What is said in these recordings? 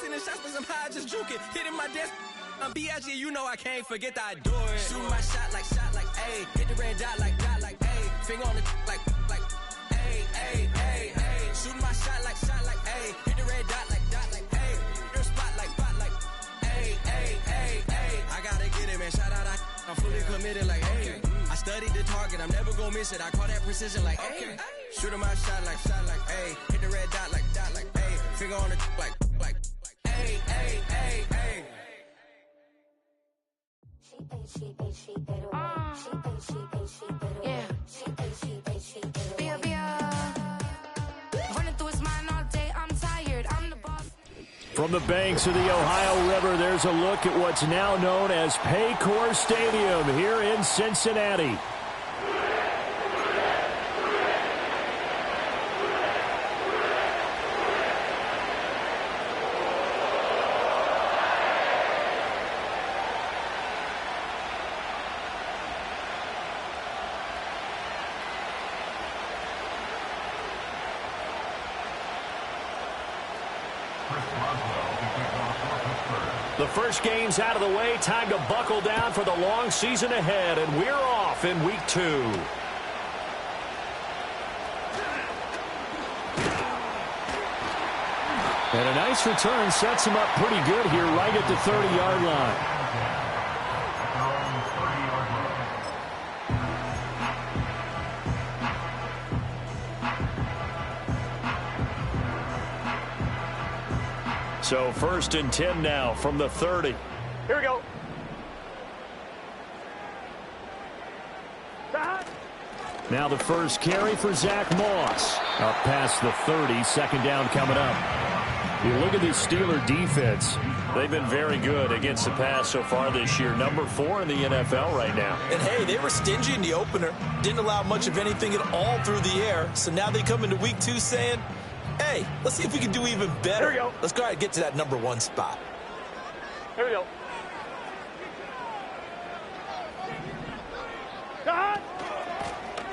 sending shots, but I'm high, just juking. Hitting my desk. I'm B.I.G., you know I can't forget that I do it. Shoot my shot like, ayy. Hit the red dot like, ayy. Finger on the like, ayy, ayy, ayy, ayy. Shoot my shot like, ayy. Hit the red dot like, ayy. Your spot like, ayy, ayy, ayy, ayy. I gotta get it, man. Shout out, I'm fully committed like, ayy. I studied the target, I'm never gonna miss it. I call that precision like, ayy. Shooting my shot like, ayy. Hit the red dot like, ayy. Finger on the like, ayy, ayy, ayy, ayy. From the banks of the Ohio River, there's a look at what's now known as Paycor Stadium here in Cincinnati. The first game's out of the way. Time to buckle down for the long season ahead, and we're off in week 2. And a nice return sets him up pretty good here right at the 30-yard line. So 1st and 10 now from the 30. Here we go. Now the first carry for Zach Moss. Up past the 30, second down coming up. You look at this Steeler defense. They've been very good against the pass so far this year. Number 4 in the NFL right now. And, hey, they were stingy in the opener. Didn't allow much of anything at all through the air. So now they come into week 2 saying, hey, let's see if we can do even better. Here we go. Let's go ahead and get to that number 1 spot. Here we go.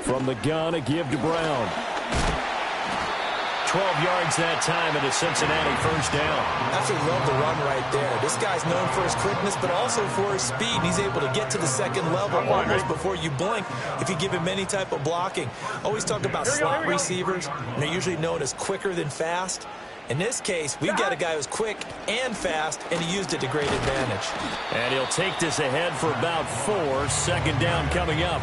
From the gun, a give to Brown. 12 yards that time and a Cincinnati first down. Absolutely love the run right there. This guy's known for his quickness, but also for his speed. And he's able to get to the second level almost before you blink if you give him any type of blocking. Always talk about slot receivers, and they're usually known as quicker than fast. In this case, we've got a guy who's quick and fast, and he used it to great advantage. And he'll take this ahead for about 4. Second down coming up.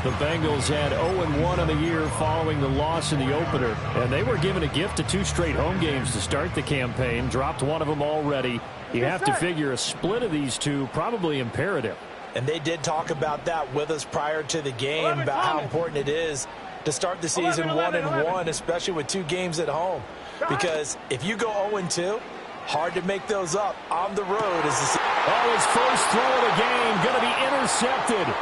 The Bengals had 0-1 on the year following the loss in the opener, and they were given a gift of 2 straight home games to start the campaign. Dropped one of them already. You have to figure a split of these 2 probably imperative. And they did talk about that with us prior to the game, about how important it is to start the season 1-1, especially with 2 games at home. Because if you go 0-2, hard to make those up on the road. His first throw of the game going to be intercepted.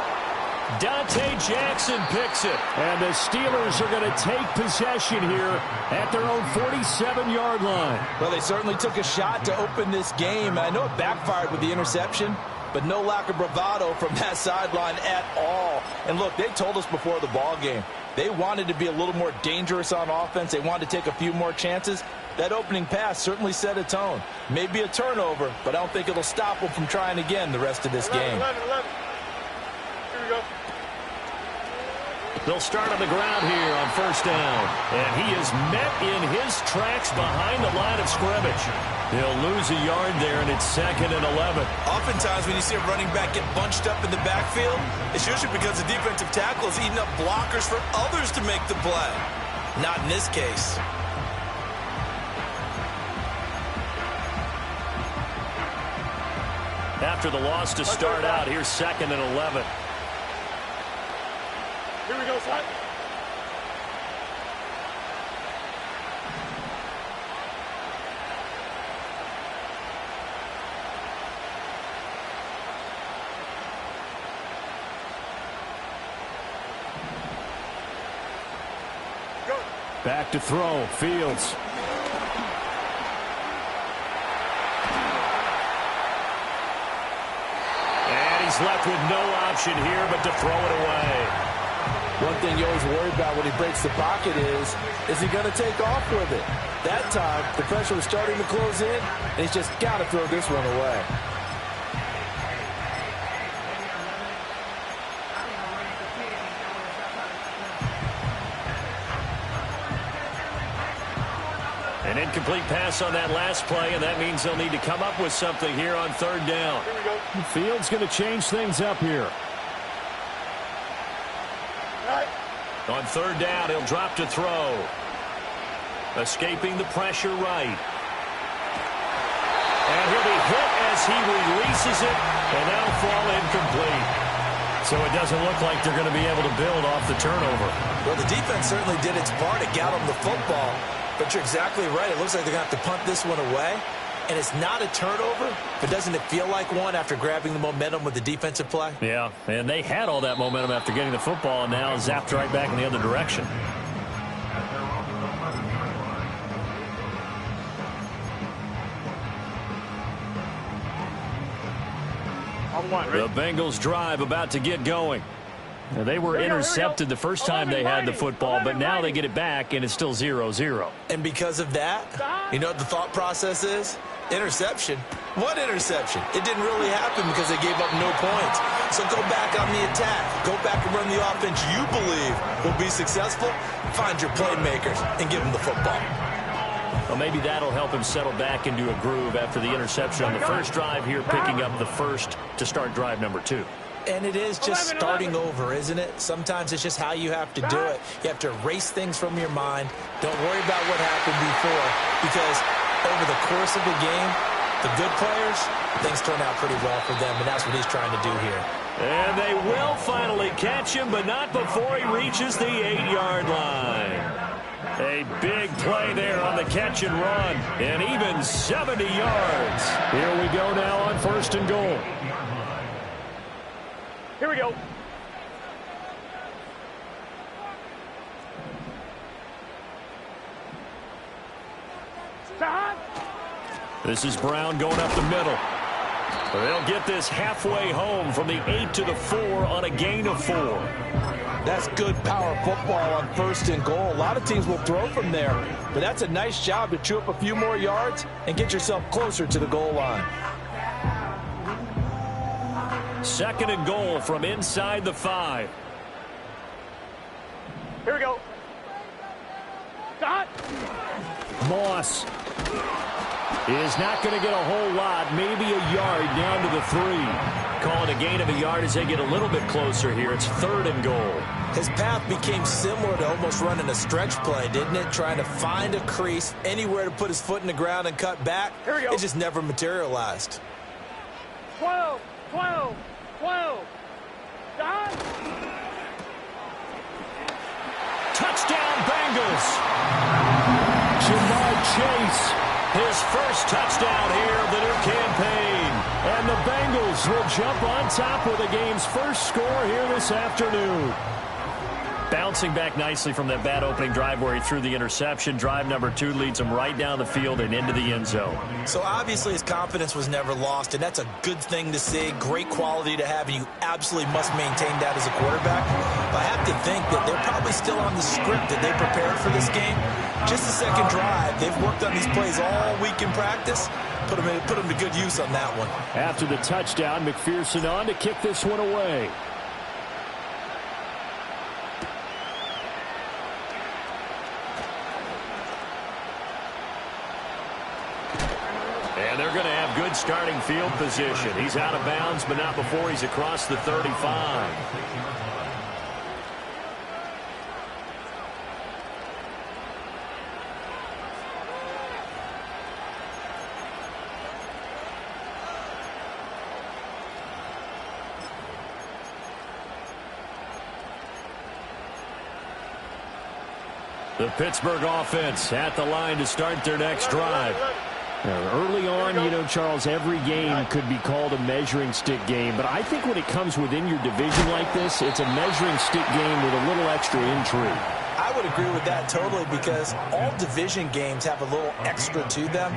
Dante Jackson picks it. And the Steelers are going to take possession here at their own 47-yard line. Well, they certainly took a shot to open this game. I know it backfired with the interception, but no lack of bravado from that sideline at all. And look, they told us before the ball game, they wanted to be a little more dangerous on offense. They wanted to take a few more chances. That opening pass certainly set a tone. Maybe a turnover, but I don't think it'll stop them from trying again the rest of this game. 11. Here we go. They'll start on the ground here on first down. And he is met in his tracks behind the line of scrimmage. He'll lose a yard there, and it's 2nd and 11. Oftentimes when you see a running back get bunched up in the backfield, it's usually because the defensive tackle is eating up blockers for others to make the play. Not in this case. After the loss to start out, here's 2nd and 11. Here we go, son. Go. Back to throw, Fields. And he's left with no option here but to throw it away. One thing you always worry about when he breaks the pocket is he going to take off with it? That time, the pressure was starting to close in, and he's just got to throw this one away. An incomplete pass on that last play, and that means they'll need to come up with something here on third down. Here we go. The field's going to change things up here. Right. On third down, he'll drop to throw. Escaping the pressure right. And he'll be hit as he releases it, and that'll fall incomplete. So it doesn't look like they're going to be able to build off the turnover. Well, the defense certainly did its part to get them the football. But you're exactly right. It looks like they're going to have to punt this one away. And it's not a turnover, but doesn't it feel like one after grabbing the momentum with the defensive play? Yeah, and they had all that momentum after getting the football, and now zapped right back in the other direction. The Bengals drive about to get going. Now, they were intercepted the first time they had the football, but now they get it back, and it's still 0-0. And because of that, you know what the thought process is? Interception. What interception? It didn't really happen because they gave up no points. So go back on the attack. Go back and run the offense you believe will be successful. Find your playmakers and give them the football. Well, maybe that'll help him settle back into a groove after the interception on the first drive here, picking up the first to start drive number 2. And it is just starting over, isn't it? Sometimes it's just how you have to do it. You have to erase things from your mind. Don't worry about what happened before, because over the course of the game, the good players, things turn out pretty well for them, and that's what he's trying to do here. And they will finally catch him, but not before he reaches the 8-yard line. A big play there on the catch and run, and even 70 yards. Here we go now on first and goal. Here we go. This is Brown going up the middle. They'll get this halfway home from the 8 to the 4 on a gain of 4. That's good power football on first and goal. A lot of teams will throw from there, but that's a nice job to chew up a few more yards and get yourself closer to the goal line. Second and goal from inside the 5. Here we go. Stop. Moss is not going to get a whole lot, maybe a yard down to the 3. Call it a gain of a yard as they get a little bit closer here. It's third and goal. His path became similar to almost running a stretch play, didn't it? Trying to find a crease, anywhere to put his foot in the ground and cut back. Here we go. It just never materialized. 12, 12, 12. Stop. Touchdown, Bengals. Jamar Chase, his first touchdown here of the new campaign. And the Bengals will jump on top with the game's first score here this afternoon. Bouncing back nicely from that bad opening drive where he threw the interception. Drive number 2 leads him right down the field and into the end zone. So obviously his confidence was never lost, and that's a good thing to see. Great quality to have, and you absolutely must maintain that as a quarterback. But I have to think that they're probably still on the script that they prepared for this game. Just the second drive. They've worked on these plays all week in practice. Put them to good use on that one. After the touchdown, McPherson on to kick this one away. And they're going to have good starting field position. He's out of bounds, but not before he's across the 35. The Pittsburgh offense at the line to start their next drive. Early on, you know, Charles, every game could be called a measuring stick game. But I think when it comes within your division like this, it's a measuring stick game with a little extra intrigue. I would agree with that totally, because all division games have a little extra to them.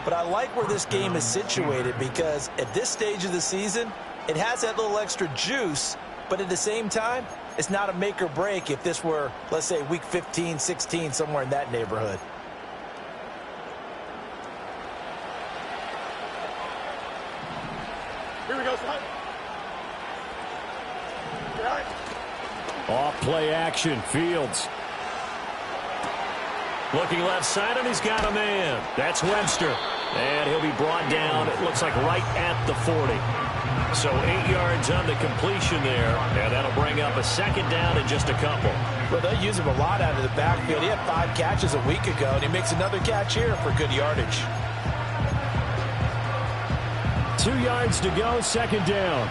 But I like where this game is situated, because at this stage of the season, it has that little extra juice. But at the same time, it's not a make or break if this were, let's say, week 15, 16, somewhere in that neighborhood. Here we go, son. Off play action, Fields. Looking left side, and he's got a man. That's Webster. And he'll be brought down, it looks like right at the 40. So 8 yards on the completion there, and that'll bring up a second down in just a couple. Well, they'll use him a lot out of the backfield. He had 5 catches a week ago, and he makes another catch here for good yardage. 2 yards to go, second down.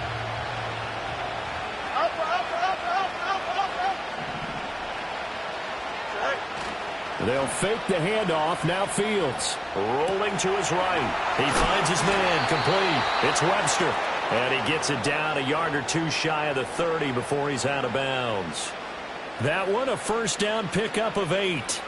They'll fake the handoff. Now Fields rolling to his right. He finds his man complete. It's Webster. And he gets it down a yard or two shy of the 30 before he's out of bounds. That one, a first down pickup of 8.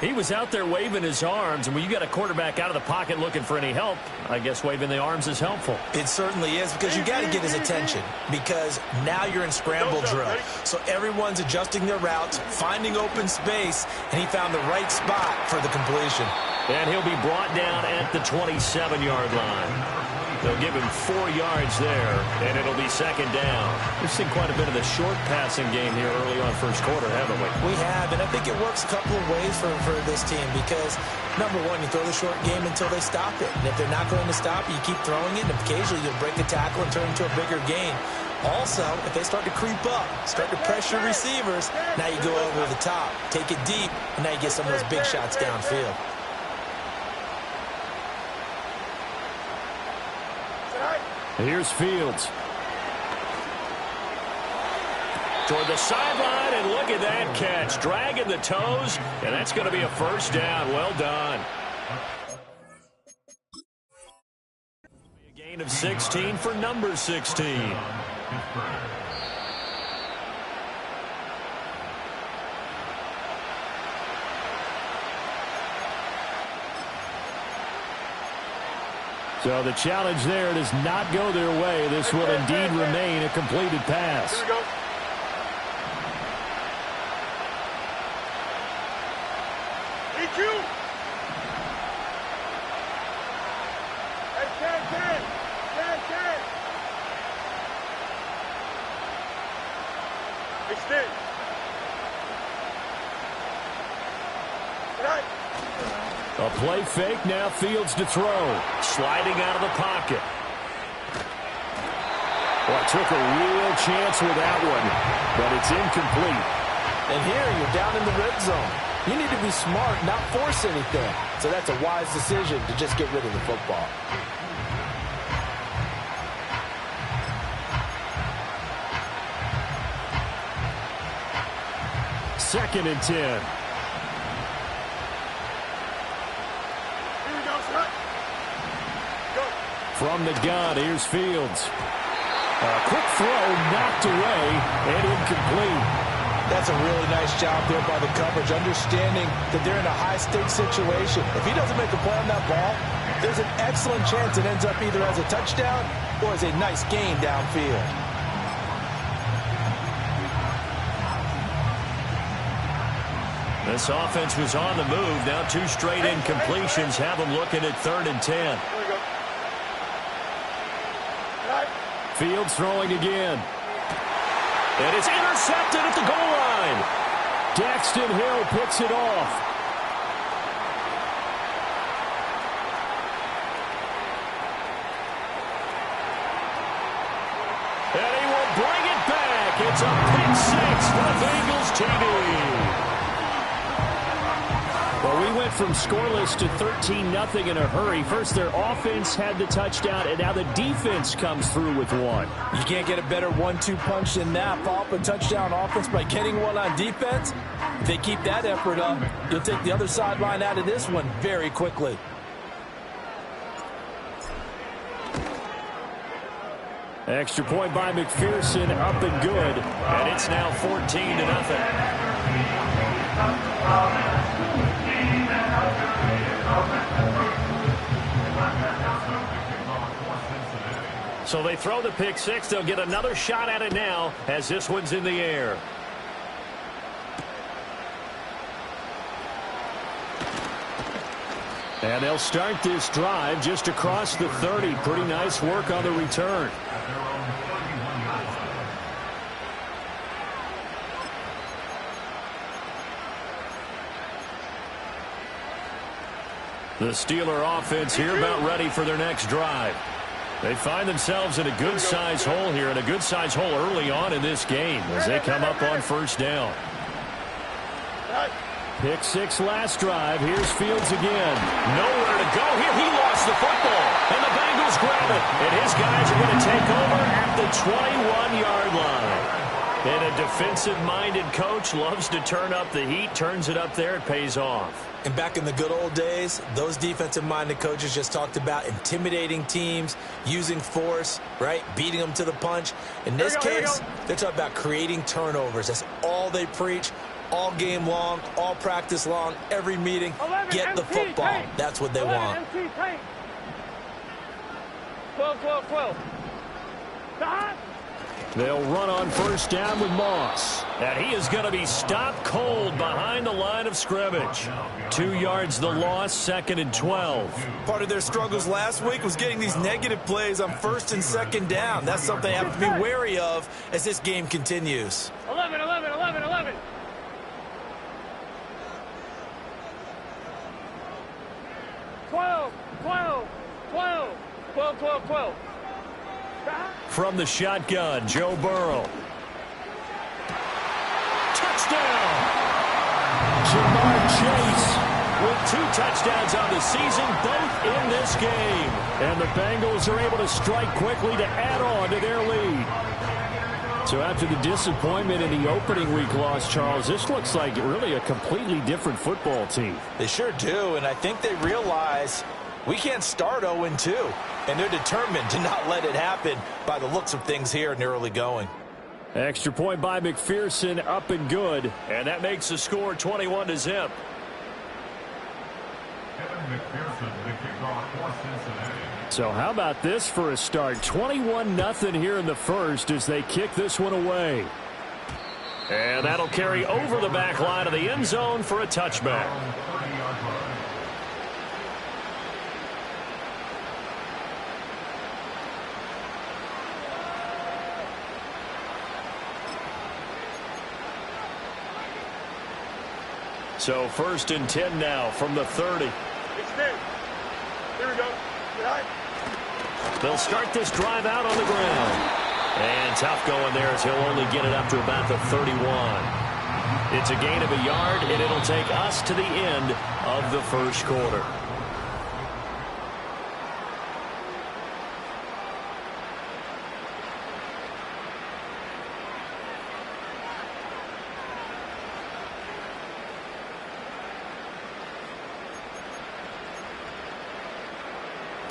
He was out there waving his arms, and when you got a quarterback out of the pocket looking for any help, I guess waving the arms is helpful. It certainly is, because you got to get his attention, because now you're in scramble drill. So everyone's adjusting their routes, finding open space, and he found the right spot for the completion. And he'll be brought down at the 27-yard line. They'll give him 4 yards there, and it'll be second down. We've seen quite a bit of the short passing game here early on first quarter, haven't we? We have, and I think it works a couple of ways for this team because, number one, you throw the short game until they stop it. And if they're not going to stop it, you keep throwing it, and occasionally you'll break a tackle and turn into a bigger gain. Also, if they start to creep up, start to pressure receivers, now you go over the top, take it deep, and now you get some of those big shots downfield. Here's Fields. Toward the sideline, and look at that catch. Dragging the toes, and that's going to be a first down. Well done. A gain of 16 for number 16. So the challenge there does not go their way. This will indeed remain a completed pass. Here we go. EQ. Hey, 10. Extend. Right. A play fake, now Fields to throw. Sliding out of the pocket. Well, took a real chance with that one, but it's incomplete. And here you're down in the red zone. You need to be smart, not force anything. So that's a wise decision to just get rid of the football. Second and 10. From the gun, here's Fields. A quick throw knocked away and incomplete. That's a really nice job there by the coverage, understanding that they're in a high-stakes situation. If he doesn't make a play on that ball, there's an excellent chance it ends up either as a touchdown or as a nice gain downfield. This offense was on the move. Now 2 straight incompletions have them looking at 3rd and 10. Fields throwing again. And it's intercepted at the goal line. Daxton Hill picks it off. And he will bring it back. It's a pick 6 for the Bengals TD. Well, we went from scoreless to 13-0 in a hurry. First, their offense had the touchdown, and now the defense comes through with one. You can't get a better 1-2 punch than that. Follow up a touchdown offense by getting one on defense. If they keep that effort up, you'll take the other sideline out of this one very quickly. Extra point by McPherson, up and good. And it's now 14-0. So they throw the pick six. They'll get another shot at it now as this one's in the air. And they'll start this drive just across the 30. Pretty nice work on the return. The Steeler offense here about ready for their next drive. They find themselves in a good-sized hole here, and a good-sized hole early on in this game as they come up on first down. Pick six last drive. Here's Fields again. Nowhere to go here. He lost the football, and the Bengals grab it. And his guys are going to take over at the 21-yard line. And a defensive-minded coach loves to turn up the heat, turns it up there, it pays off. And back in the good old days, those defensive-minded coaches just talked about intimidating teams, using force, right, beating them to the punch. In this case, they're talking about creating turnovers. That's all they preach, all game long, all practice long, every meeting. Get the football. That's what they want. 12. They'll run on first down with Moss. And he is going to be stopped cold behind the line of scrimmage. 2 yards the loss, 2nd and 12. Part of their struggles last week was getting these negative plays on 1st and 2nd down. That's something they have to be wary of as this game continues. 11. 12. From the shotgun, Joe Burrow. Touchdown! Jamar Chase with 2 touchdowns on the season, both in this game. And the Bengals are able to strike quickly to add on to their lead. So after the disappointment in the opening week loss, Charles, this looks like really a completely different football team. They sure do, and I think they realize we can't start 0-2, and they're determined to not let it happen by the looks of things here in the early going. Extra point by McPherson, up and good, and that makes the score 21-0. So how about this for a start? 21-0 here in the first as they kick this one away. And that'll carry over the back line of the end zone for a touchback. So 1st and 10 now from the 30. Extend. Here we go. They'll start this drive out on the ground. And tough going there as he'll only get it up to about the 31. It's a gain of a yard, and it'll take us to the end of the first quarter.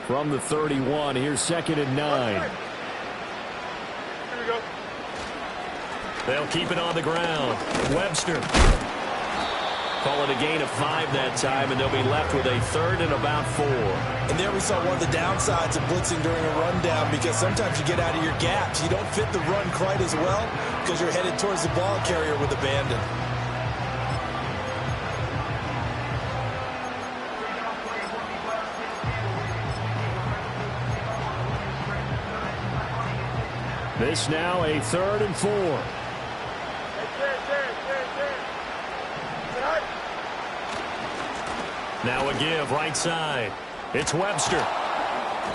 From the 31, here's 2nd and 9. Here we go. They'll keep it on the ground. Webster. Call it a gain of 5 that time, and they'll be left with a 3rd and about 4. And there we saw one of the downsides of blitzing during a rundown, because sometimes you get out of your gaps. You don't fit the run quite as well because you're headed towards the ball carrier with abandon. This now a 3rd and 4. Now a give right side. It's Webster.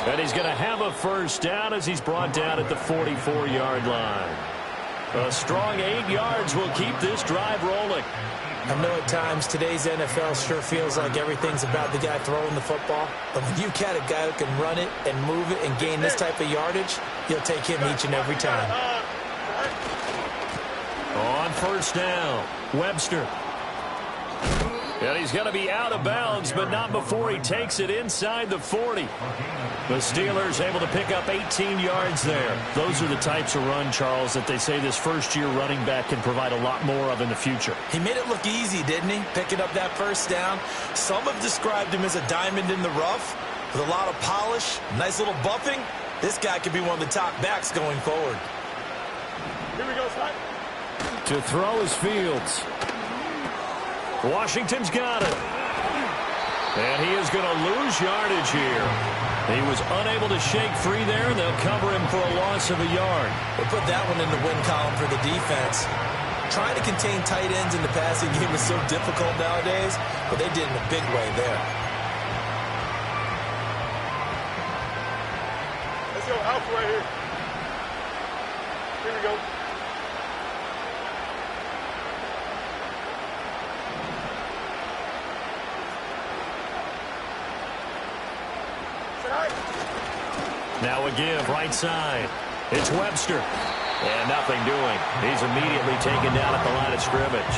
And he's going to have a first down as he's brought down at the 44-yard line. A strong 8 yards will keep this drive rolling. I know at times today's NFL sure feels like everything's about the guy throwing the football. But when you got a guy who can run it and move it and gain this type of yardage, you'll take him each and every time. On first down, Webster. And he's going to be out of bounds, but not before he takes it inside the 40. The Steelers able to pick up 18 yards there. Those are the types of run, Charles, that they say this first-year running back can provide a lot more of in the future. He made it look easy, didn't he? Picking up that first down. Some have described him as a diamond in the rough with a lot of polish, nice little buffing. This guy could be one of the top backs going forward. Here we go, slide. To throw is Fields. Washington's got it. And he is going to lose yardage here. He was unable to shake free there, and they'll cover him for a loss of a yard. We'll put that one in the win column for the defense. Trying to contain tight ends in the passing game is so difficult nowadays, but they did in a big way there. Let's go, Alpha right here. Here we go. Now a give, right side. It's Webster. And nothing doing. He's immediately taken down at the line of scrimmage.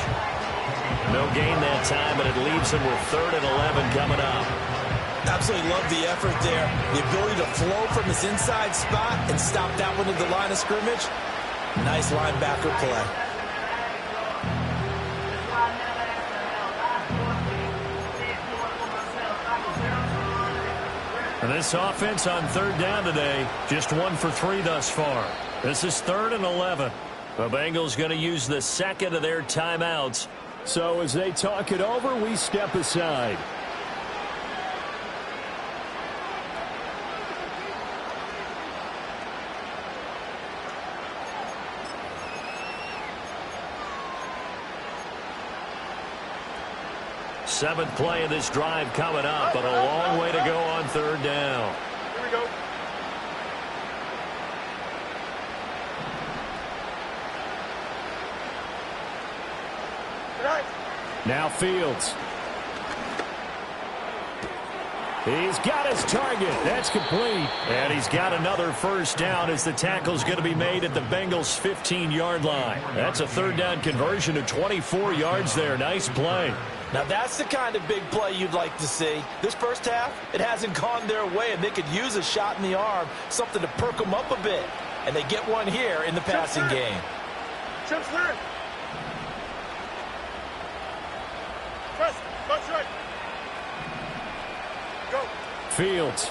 No gain that time, but it leaves him with 3rd and 11 coming up. Absolutely love the effort there. The ability to flow from his inside spot and stop that one at the line of scrimmage. Nice linebacker play. And this offense on 3rd down today, just 1 for 3 thus far. This is 3rd and 11. The Bengals going to use the second of their timeouts. So as they talk it over, we step aside. Seventh play of this drive coming up, but a long way to go on 3rd down. Here we go. Now Fields. He's got his target. That's complete. And he's got another first down as the tackle's going to be made at the Bengals' 15-yard line. That's a 3rd down conversion of 24 yards there. Nice play. Now that's the kind of big play you'd like to see. This first half, it hasn't gone their way, and they could use a shot in the arm, something to perk them up a bit. And they get one here in the passing game. Chips clear. Press. That's right. Go. Fields.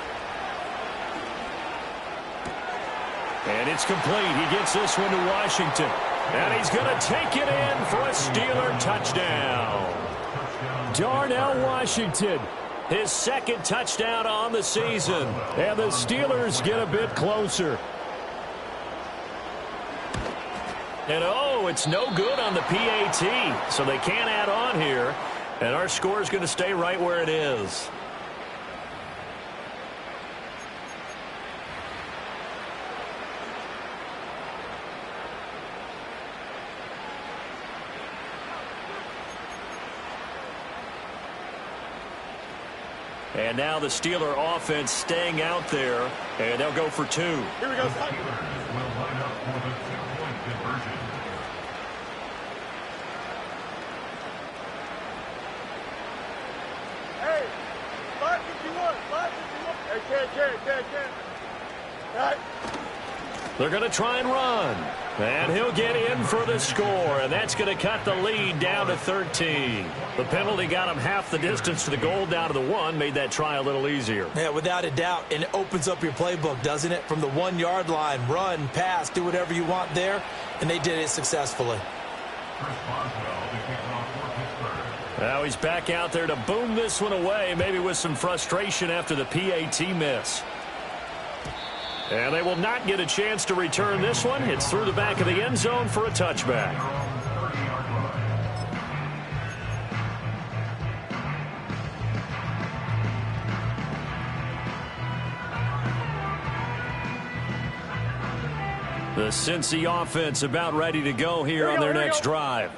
And it's complete. He gets this one to Washington. And he's going to take it in for a Steeler touchdown. Darnell Washington, his 2nd touchdown on the season. And the Steelers get a bit closer. And oh, it's no good on the PAT. So they can't add on here. And our score is going to stay right where it is. And now the Steeler offense staying out there, and they'll go for 2. Here we go. Hey, 551, 551. Hey, can't. All right. They're going to try and run. And he'll get in for the score, and that's going to cut the lead down to 13. The penalty got him half the distance to the goal down to the 1, made that try a little easier. Yeah, without a doubt, and it opens up your playbook, doesn't it? From the 1-yard line, run, pass, do whatever you want there, and they did it successfully. Now he's back out there to boom this one away, maybe with some frustration after the PAT miss. And they will not get a chance to return this one. It's through the back of the end zone for a touchback. The Cincy offense about ready to go here on their next drive.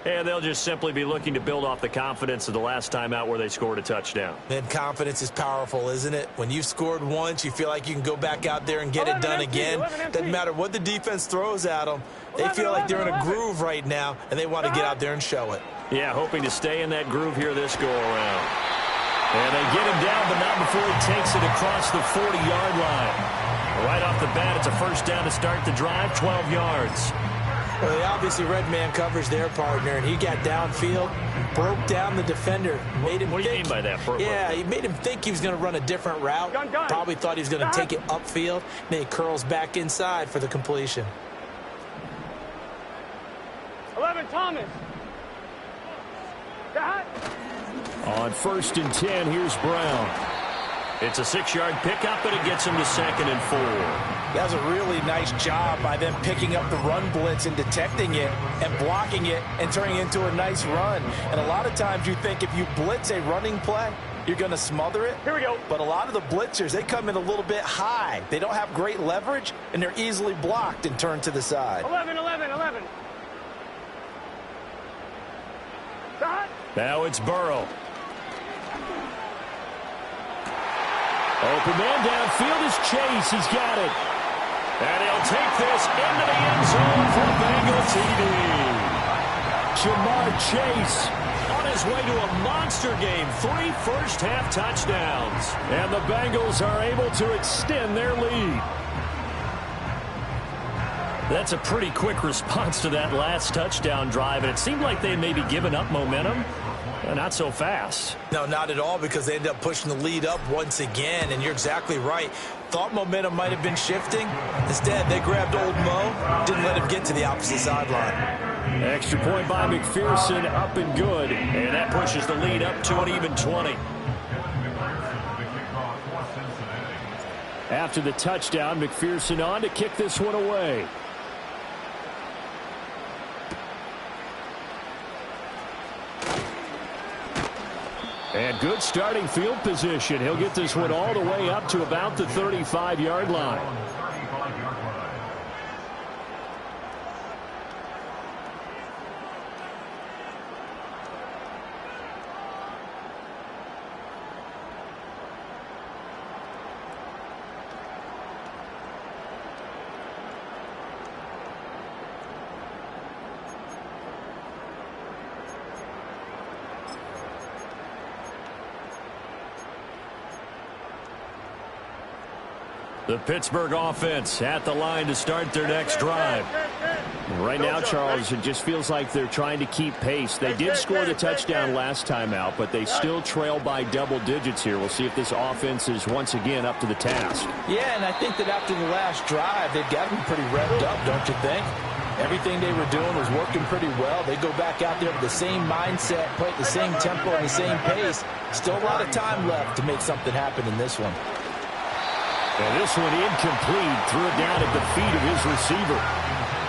And they'll just simply be looking to build off the confidence of the last time out where they scored a touchdown. And confidence is powerful, isn't it? When you've scored once, you feel like you can go back out there and get it done again. Doesn't matter what the defense throws at them. They feel like they're in a groove right now, and they want to get out there and show it. Yeah, hoping to stay in that groove here this go-around. And they get him down, but not before he takes it across the 40-yard line. Right off the bat, it's a first down to start the drive, 12 yards. Well, they obviously read man coverage their partner, and he got downfield, broke down the defender. Made him what do you mean by that? Yeah, he made him think he was going to run a different route. Probably thought he was going to take it upfield. Then he curls back inside for the completion. 11, Thomas. On 1st and 10, here's Brown. It's a 6-yard pickup, and it gets him to 2nd and 4. That was a really nice job by them picking up the run blitz and detecting it and blocking it and turning it into a nice run. And a lot of times you think if you blitz a running play, you're going to smother it. Here we go. But a lot of the blitzers, they come in a little bit high. They don't have great leverage, and they're easily blocked and turned to the side. 11. Now it's Burrow. Open man downfield is Chase. He's got it. And he'll take this into the end zone for Bengal TD. Jamar Chase on his way to a monster game. 3 first-half touchdowns. And the Bengals are able to extend their lead. That's a pretty quick response to that last touchdown drive. And it seemed like they may be giving up momentum. Not so fast. No, not at all, because they ended up pushing the lead up once again, and you're exactly right. Thought momentum might have been shifting. Instead, they grabbed old Mo, didn't let him get to the opposite sideline. Extra point by McPherson, up and good, and that pushes the lead up to an even 20. After the touchdown, McPherson on to kick this one away. And good starting field position. He'll get this one all the way up to about the 35-yard line. The Pittsburgh offense at the line to start their next drive. Right now, Charles, it just feels like they're trying to keep pace. They did score the touchdown last time out, but they still trail by double digits here. We'll see if this offense is once again up to the task. Yeah, and I think that after the last drive, they've got to be pretty revved up, don't you think? Everything they were doing was working pretty well. They go back out there with the same mindset, play at the same tempo and the same pace. Still a lot of time left to make something happen in this one. And this one incomplete. Threw it down at the feet of his receiver.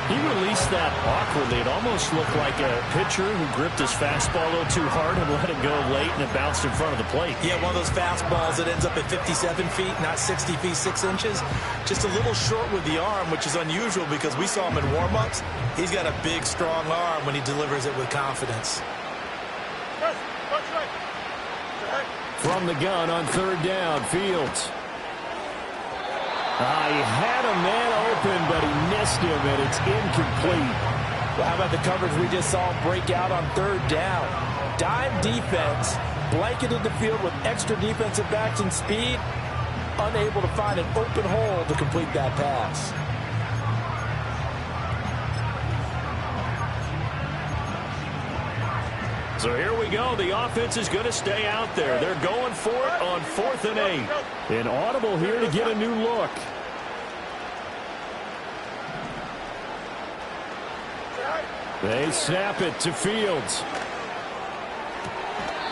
He released that awkwardly. It almost looked like a pitcher who gripped his fastball a little too hard and let it go late, and it bounced in front of the plate. Yeah, one of those fastballs that ends up at 57 feet, not 60 feet, 6 inches. Just a little short with the arm, which is unusual because we saw him in warm-ups. He's got a big, strong arm when he delivers it with confidence. From the gun on 3rd down, Fields. He had a man open, but he missed him, and it's incomplete. Well, how about the coverage we just saw break out on 3rd down? Dime defense, blanketed the field with extra defensive backs and speed, unable to find an open hole to complete that pass. So here we go. The offense is going to stay out there. They're going for it on 4th and 8. An audible here to get a new look. They snap it to Fields.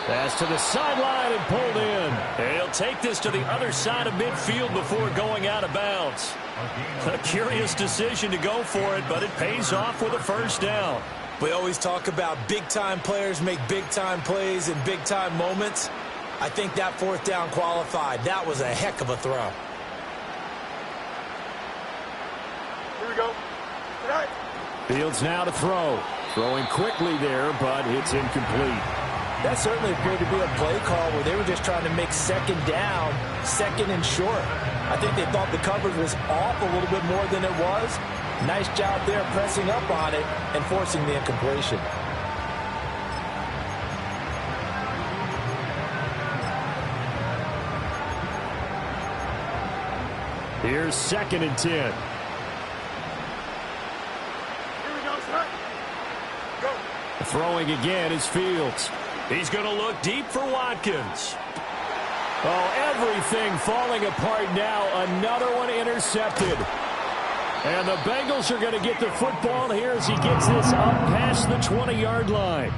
Pass to the sideline and pulled in. And he'll take this to the other side of midfield before going out of bounds. A curious decision to go for it, but it pays off with a 1st down. We always talk about big-time players make big-time plays in big-time moments. I think that 4th down qualified. That was a heck of a throw. Here we go. Fields now to throw. Throwing quickly there, but it's incomplete. That certainly appeared to be a play call where they were just trying to make 2nd down, 2nd and short. I think they thought the coverage was off a little bit more than it was. Nice job there pressing up on it and forcing the incompletion. Here's 2nd and 10. Here we go, sir. Throwing again is Fields. He's going to look deep for Watkins. Oh, everything falling apart now. Another one intercepted. And the Bengals are going to get the football here as he gets this up past the 20-yard line.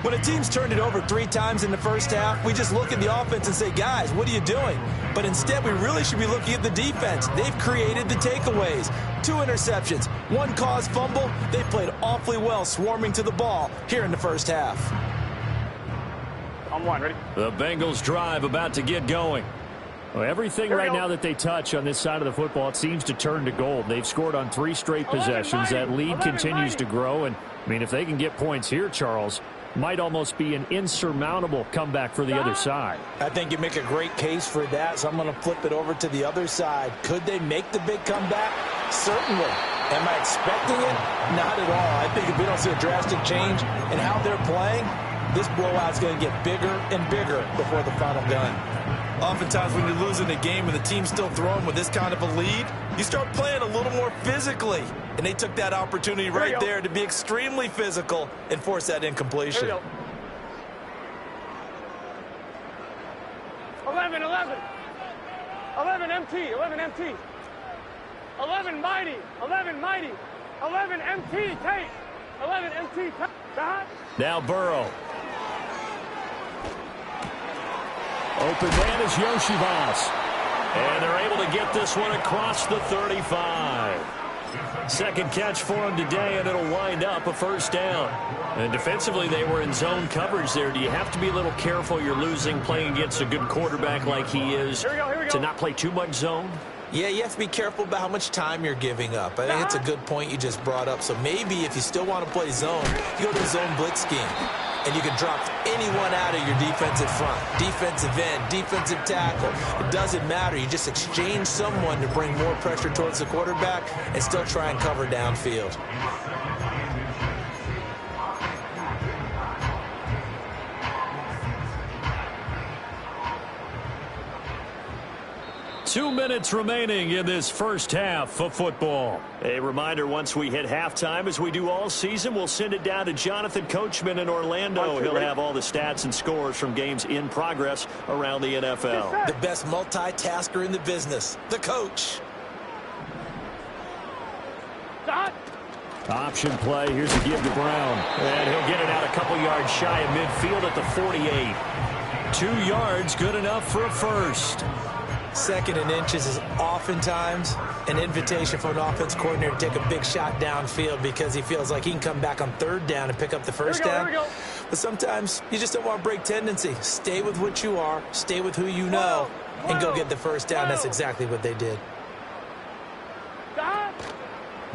When a team's turned it over 3 times in the first half, we just look at the offense and say, guys, what are you doing? But instead, we really should be looking at the defense. They've created the takeaways. 2 interceptions, 1 caused fumble. They played awfully well swarming to the ball here in the first half. On 1, ready? The Bengals drive about to get going. Well, everything right now that they touch on this side of the football, it seems to turn to gold. They've scored on 3 straight possessions. That lead continues to grow. And, I mean, if they can get points here, Charles, might almost be an insurmountable comeback for the other side. I think you make a great case for that, so I'm going to flip it over to the other side. Could they make the big comeback? Certainly. Am I expecting it? Not at all. I think if we don't see a drastic change in how they're playing, this blowout's going to get bigger and bigger before the final gun. Oftentimes when you're losing a game and the team's still throwing with this kind of a lead, you start playing a little more physically. And they took that opportunity right there to be extremely physical and force that incompletion. 11 MT, 11 MT. 11 mighty, 11 mighty. 11 MT, take. 11 MT, take. Now Burrow. Open man is Yoshivas. And they're able to get this one across the 35. Second catch for him today, and it'll wind up a first down. And defensively, they were in zone coverage there. Do you have to be a little careful? You're losing playing against a good quarterback like he is to not play too much zone? Yeah, you have to be careful about how much time you're giving up. I think it's a good point you just brought up. So maybe if you still want to play zone, you go to the zone blitz scheme. And you can drop anyone out of your defensive front, defensive end, defensive tackle. It doesn't matter. You just exchange someone to bring more pressure towards the quarterback and still try and cover downfield. 2 minutes remaining in this first half of football. A reminder, once we hit halftime, as we do all season, we'll send it down to Jonathan Coachman in Orlando. He'll have all the stats and scores from games in progress around the NFL. The best multitasker in the business, the coach. Option play. Here's a give to Brown. And he'll get it out a couple yards shy of midfield at the 48. 2 yards, good enough for a first. 2nd and inches is oftentimes an invitation for an offense coordinator to take a big shot downfield because he feels like he can come back on 3rd down and pick up the first down. But sometimes you just don't want to break tendency. Stay with what you are, stay with who you know, and go get the first down. That's exactly what they did.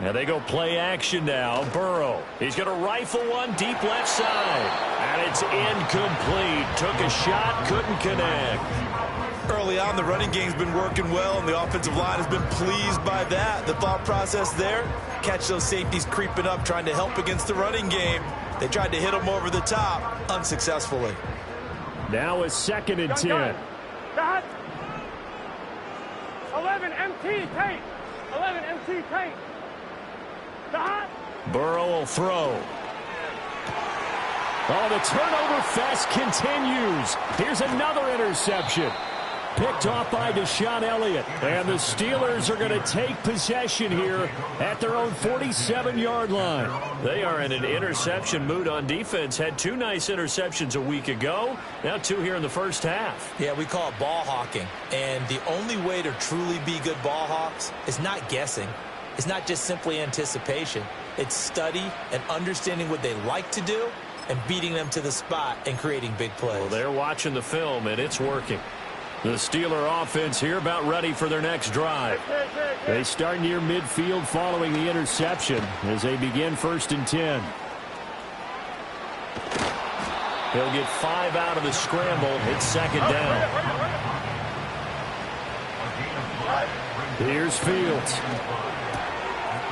Now they go play action now. Burrow. He's going to rifle one deep left side. And it's incomplete. Took a shot, couldn't connect. Early on, the running game's been working well, and the offensive line has been pleased by that. The thought process there, catch those safeties creeping up, trying to help against the running game. They tried to hit them over the top, unsuccessfully. Now a 2nd and 10. 11 MT, take. 11 MT, take. Burrow will throw. Oh, the turnover fest continues. Here's another interception. Picked off by Deshaun Elliott. And the Steelers are going to take possession here at their own 47-yard line. They are in an interception mood on defense. Had 2 nice interceptions a week ago. Now 2 here in the first half. Yeah, we call it ball hawking. And the only way to truly be good ball hawks is not guessing. It's not just simply anticipation. It's study and understanding what they like to do and beating them to the spot and creating big plays. Well, they're watching the film, and it's working. The Steeler offense here about ready for their next drive. They start near midfield following the interception as they begin 1st and 10. He'll get 5 out of the scramble. It's 2nd down. Here's Fields.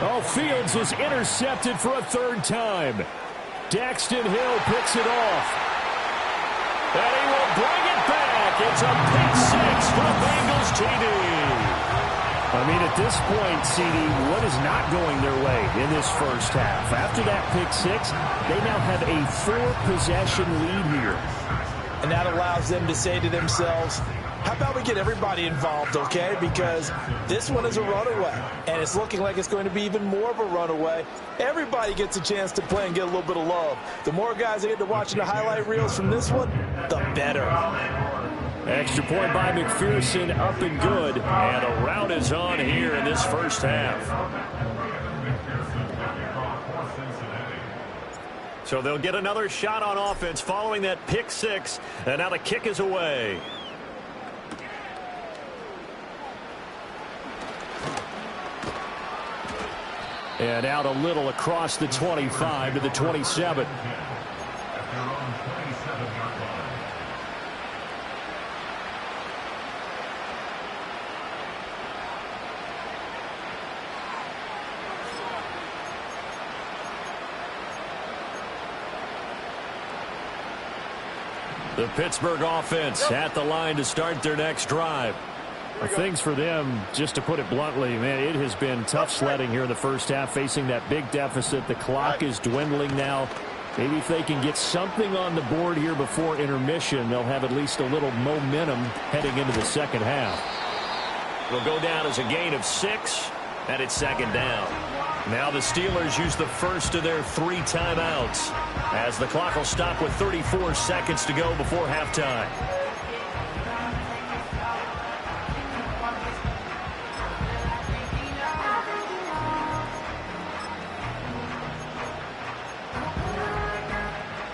Oh, Fields is intercepted for a 3rd time. Daxton Hill picks it off. And he will bring it back. It's a pick 6 for the Bengals TD. I mean, at this point, CD, what is not going their way in this first half? After that pick six, they now have a 4-possession lead here. And that allows them to say to themselves, how about we get everybody involved, okay? Because this one is a runaway, and it's looking like it's going to be even more of a runaway. Everybody gets a chance to play and get a little bit of love. The more guys that get to watching the highlight reels from this one, the better. Extra point by McPherson, up and good. And a rout is on here in this first half. So they'll get another shot on offense following that pick six. And now the kick is away. And out a little across the 25 to the 27. The Pittsburgh offense at the line to start their next drive. Things for them, just to put it bluntly, man, it has been tough sledding here in the first half, facing that big deficit. The clock is dwindling now. Maybe if they can get something on the board here before intermission, they'll have at least a little momentum heading into the second half. It'll go down as a gain of 6, and it's second down. Now the Steelers use the first of their 3 timeouts, as the clock will stop with 34 seconds to go before halftime.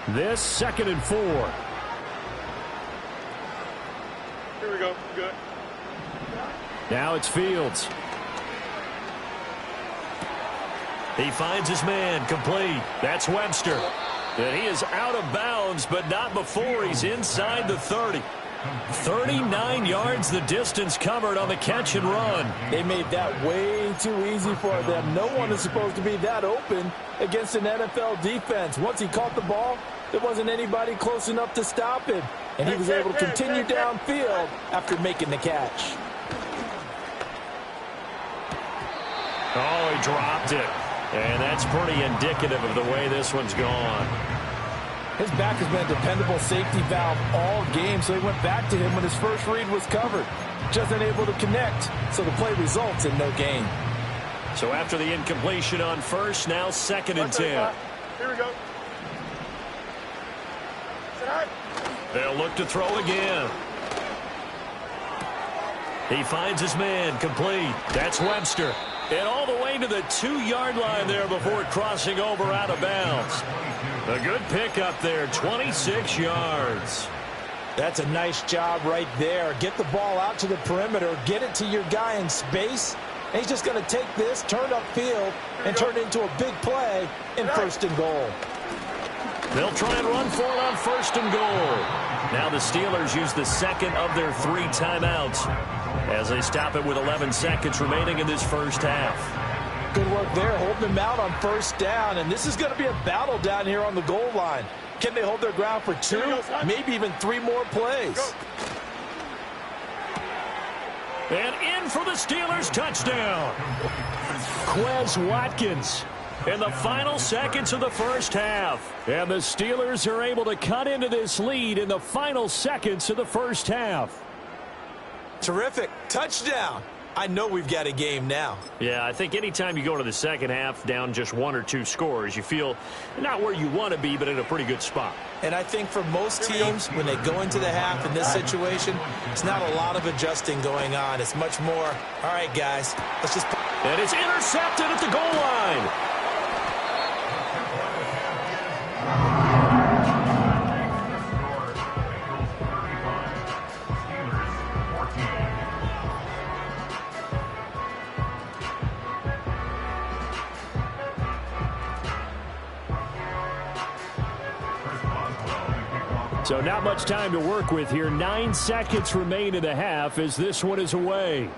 This 2nd and 4. Here we go. Good. Now it's Fields. He finds his man, complete. That's Webster. And he is out of bounds, but not before he's inside the 30. 39 yards the distance covered on the catch and run. They made that way too easy for them. No one is supposed to be that open against an NFL defense. Once he caught the ball, there wasn't anybody close enough to stop him. And he was able to continue downfield after making the catch. Oh, he dropped it. And that's pretty indicative of the way this one's gone. His back has been a dependable safety valve all game, so he went back to him when his first read was covered. Just unable to connect, so the play results in no gain. So after the incompletion on first, now 2nd and 10. Here we go. They'll look to throw again. He finds his man, complete. That's Webster. And all the way to the 2-yard line there before crossing over out of bounds. A good pickup there, 26 yards. That's a nice job right there. Get the ball out to the perimeter, get it to your guy in space, and he's just going to take this, turn upfield, and turn it into a big play in 1st and goal. They'll try and run for it on 1st and goal. Now the Steelers use the 2nd of their 3 timeouts as they stop it with 11 seconds remaining in this first half. Good work there, holding them out on 1st down, and this is going to be a battle down here on the goal line. Can they hold their ground for 2, maybe even 3 more plays? And in for the Steelers touchdown. Quez Watkins in the final seconds of the first half. And the Steelers are able to cut into this lead in the final seconds of the first half. Terrific. Touchdown. I know we've got a game now. Yeah, I think anytime you go to the second half down just 1 or 2 scores, you feel not where you want to be, but in a pretty good spot. And I think for most teams, when they go into the half in this situation, it's not a lot of adjusting going on. It's much more, all right, guys, let's just... And it's intercepted at the goal line. So not much time to work with here. 9 seconds remain in the half as this one is away.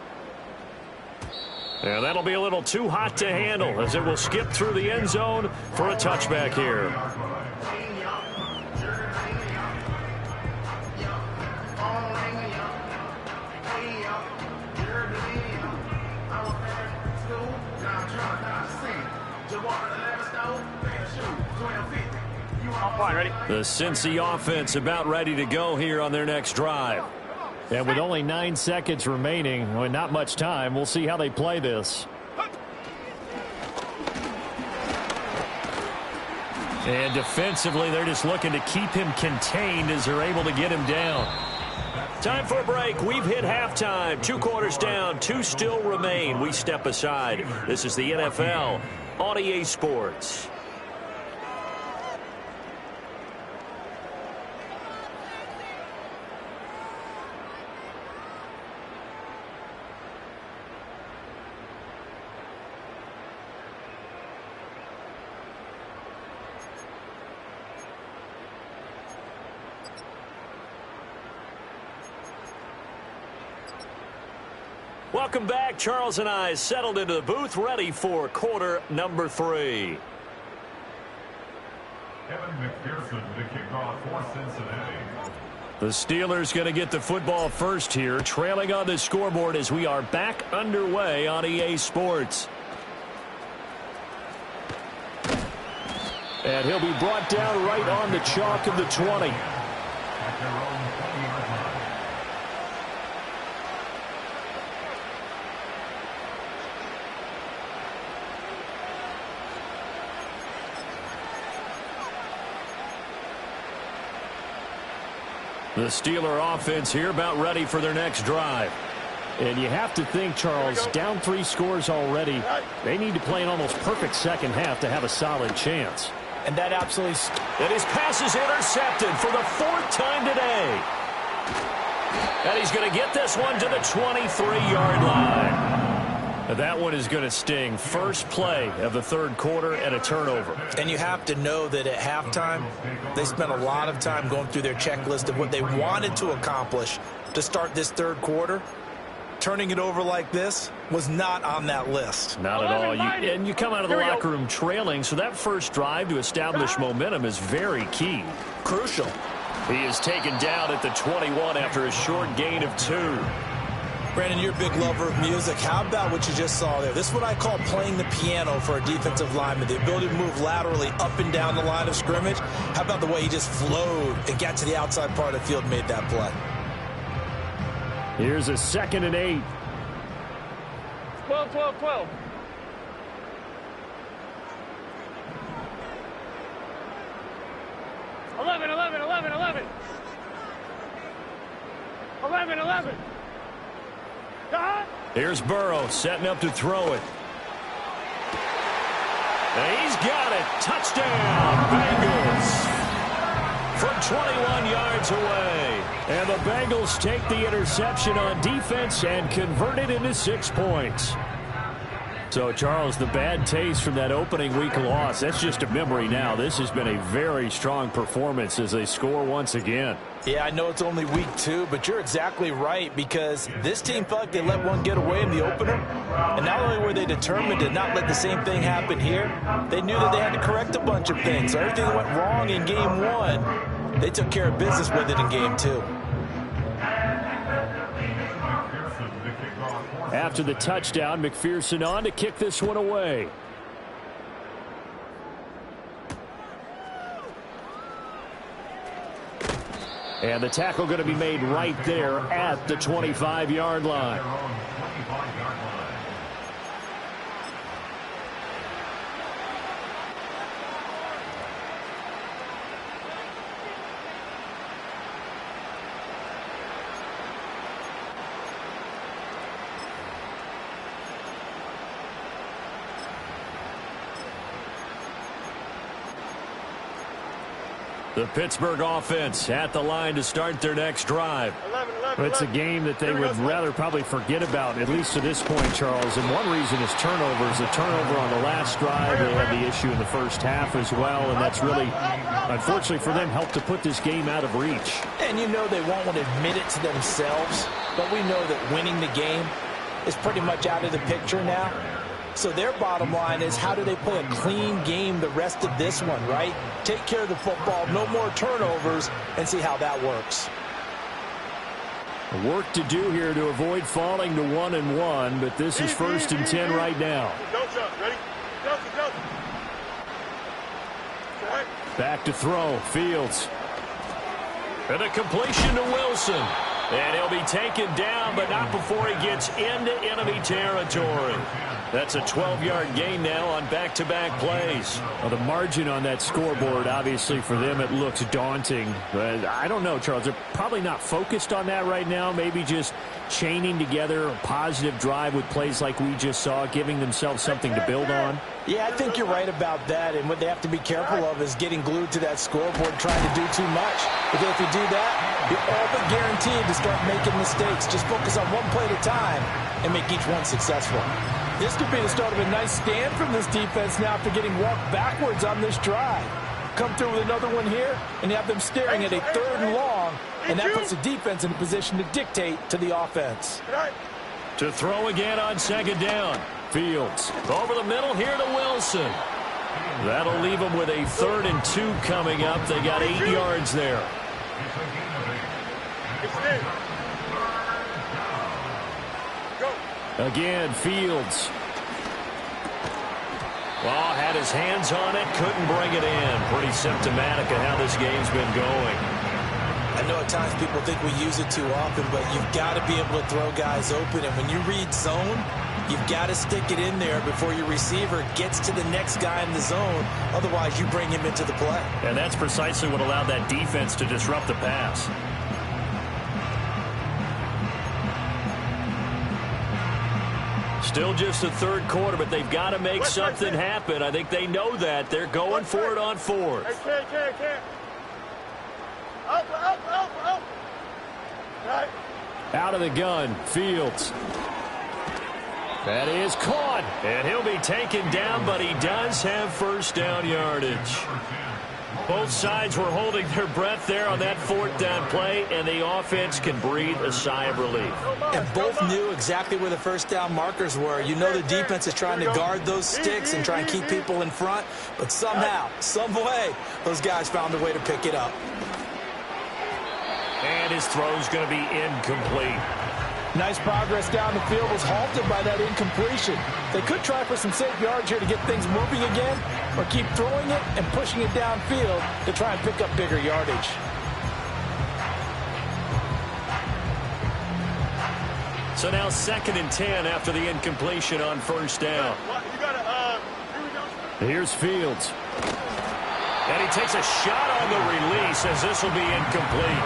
And that'll be a little too hot to handle as it will skip through the end zone for a touchback here. On point, ready? The Cincy offense about ready to go here on their next drive. And with only 9 seconds remaining, well, not much time, we'll see how they play this. And defensively, they're just looking to keep him contained as they're able to get him down. Time for a break. We've hit halftime. 2 quarters down. 2 still remain. We step aside. This is the NFL on EA Sports. Welcome back. Charles and I settled into the booth, ready for quarter number 3. Kevin McPherson to kick off for Cincinnati. The Steelers going to get the football first here, trailing on the scoreboard as we are back underway on EA Sports. And he'll be brought down right on the chalk of the 20. At their own 20-yard line. The Steeler offense here about ready for their next drive. And you have to think, Charles, down 3 scores already. They need to play an almost perfect second half to have a solid chance. And that absolutely... And his pass is intercepted for the 4th time today. And he's going to get this one to the 23-yard line. That one is going to sting. First play of the 3rd quarter and a turnover. And you have to know that at halftime, they spent a lot of time going through their checklist of what they wanted to accomplish to start this 3rd quarter. Turning it over like this was not on that list. Not at all. And you come out of the locker room trailing, so that first drive to establish momentum is very key. Crucial. He is taken down at the 21 after a short gain of 2. Brandon, you're a big lover of music. How about what you just saw there? This is what I call playing the piano for a defensive lineman. The ability to move laterally up and down the line of scrimmage. How about the way he just flowed and got to the outside part of the field and made that play? Here's a 2nd and 8. 12, 12, 12. Eleven, 11, 11, 11. 11, 11. Here's Burrow setting up to throw it. And he's got it. Touchdown, Bengals. From 21 yards away. And the Bengals take the interception on defense and convert it into 6 points. So, Charles, the bad taste from that opening week loss, that's just a memory now. This has been a very strong performance as they score once again. Yeah, I know it's only week 2, but you're exactly right, because this team felt like they let one get away in the opener. And not only were they determined to not let the same thing happen here, they knew that they had to correct a bunch of things. So everything that went wrong in game 1, they took care of business with it in game 2. After the touchdown, McPherson on to kick this one away. And the tackle going to be made right there at the 25-yard line. The Pittsburgh offense at the line to start their next drive. 11, 11, It's a game that they would rather probably forget about, at least to this point, Charles. And one reason is turnovers. The turnover on the last drive, they had the issue in the first half as well, and that's really, unfortunately for them, helped to put this game out of reach. And you know they won't want to admit it to themselves, but we know that winning the game is pretty much out of the picture now. So their bottom line is, how do they play a clean game the rest of this one, right? Take care of the football, no more turnovers, and see how that works. Work to do here to avoid falling to 1-1, but this is 1st and 10 right now. Go, Chuck. Ready? Go, go. All right. Back to throw. Fields. And a completion to Wilson. And he'll be taken down, but not before he gets into enemy territory. That's a 12-yard gain now on back-to-back plays. Well, the margin on that scoreboard, obviously, for them, it looks daunting. But I don't know, Charles. They're probably not focused on that right now. Maybe just chaining together a positive drive with plays like we just saw, giving themselves something to build on. Yeah, I think you're right about that. And what they have to be careful of is getting glued to that scoreboard, trying to do too much. Because if you do that, you're all but guaranteed to start making mistakes. Just focus on one play at a time and make each one successful. This could be the start of a nice stand from this defense now after getting walked backwards on this drive. Come through with another one here, and you have them staring at a 3rd and long, and that puts the defense in a position to dictate to the offense. To throw again on 2nd down. Fields over the middle here to Wilson. That'll leave them with a 3rd and 2 coming up. They got 8 yards there. Again, Fields. Well, had his hands on it, couldn't bring it in. Pretty symptomatic of how this game's been going. I know at times people think we use it too often, but you've got to be able to throw guys open. And when you read zone, you've got to stick it in there before your receiver gets to the next guy in the zone. Otherwise, you bring him into the play. And that's precisely what allowed that defense to disrupt the pass. Still just the 3rd quarter, but they've got to make something happen. I think they know that. They're going for it on 4th. Up. Right. Out of the gun, Fields. That is caught. And he'll be taken down, but he does have 1st down yardage. Both sides were holding their breath there on that 4th down play, and the offense can breathe a sigh of relief. And both knew exactly where the 1st down markers were. You know the defense is trying to guard those sticks and try and keep people in front, but somehow, some way, those guys found a way to pick it up. And his throw's going to be incomplete. Nice progress down the field was halted by that incompletion. They could try for some safe yards here to get things moving again, or keep throwing it and pushing it downfield to try and pick up bigger yardage. So now 2nd and 10 after the incompletion on 1st down. Here's Fields. And he takes a shot on the release as this will be incomplete.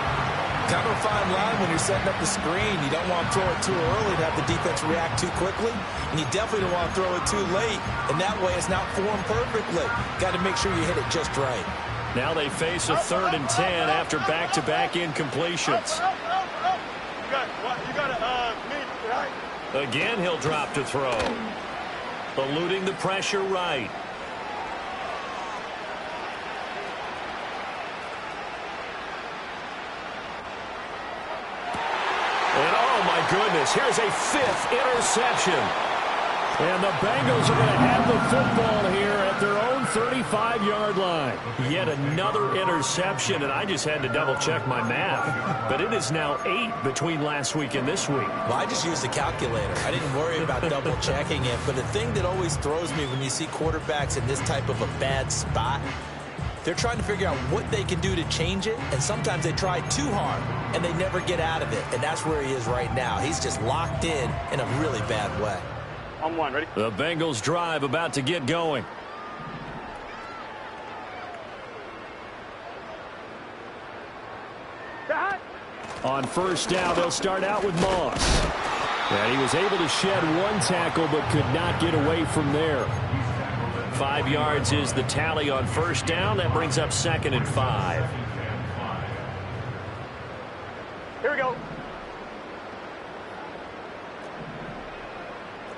Kind of a fine line when you're setting up the screen. You don't want to throw it too early to have the defense react too quickly, and you definitely don't want to throw it too late, and that way it's not formed perfectly. Got to make sure you hit it just right. Now they face a 3rd and 10 after back-to-back incompletions. Again, he'll drop to throw. Eluding the pressure right. And oh my goodness, here's a 5th interception. And the Bengals are going to have the football here at their own 35-yard line. Yet another interception, and I just had to double-check my math. But it is now 8 between last week and this week. Well, I just used a calculator. I didn't worry about double-checking it. But the thing that always throws me when you see quarterbacks in this type of a bad spot, they're trying to figure out what they can do to change it, and sometimes they try too hard, and they never get out of it. And that's where he is right now. He's just locked in a really bad way. On 1, ready? The Bengals drive about to get going. On 1st down, they'll start out with Moss. And he was able to shed 1 tackle, but could not get away from there. 5 yards is the tally on 1st down. That brings up 2nd and 5. Here we go.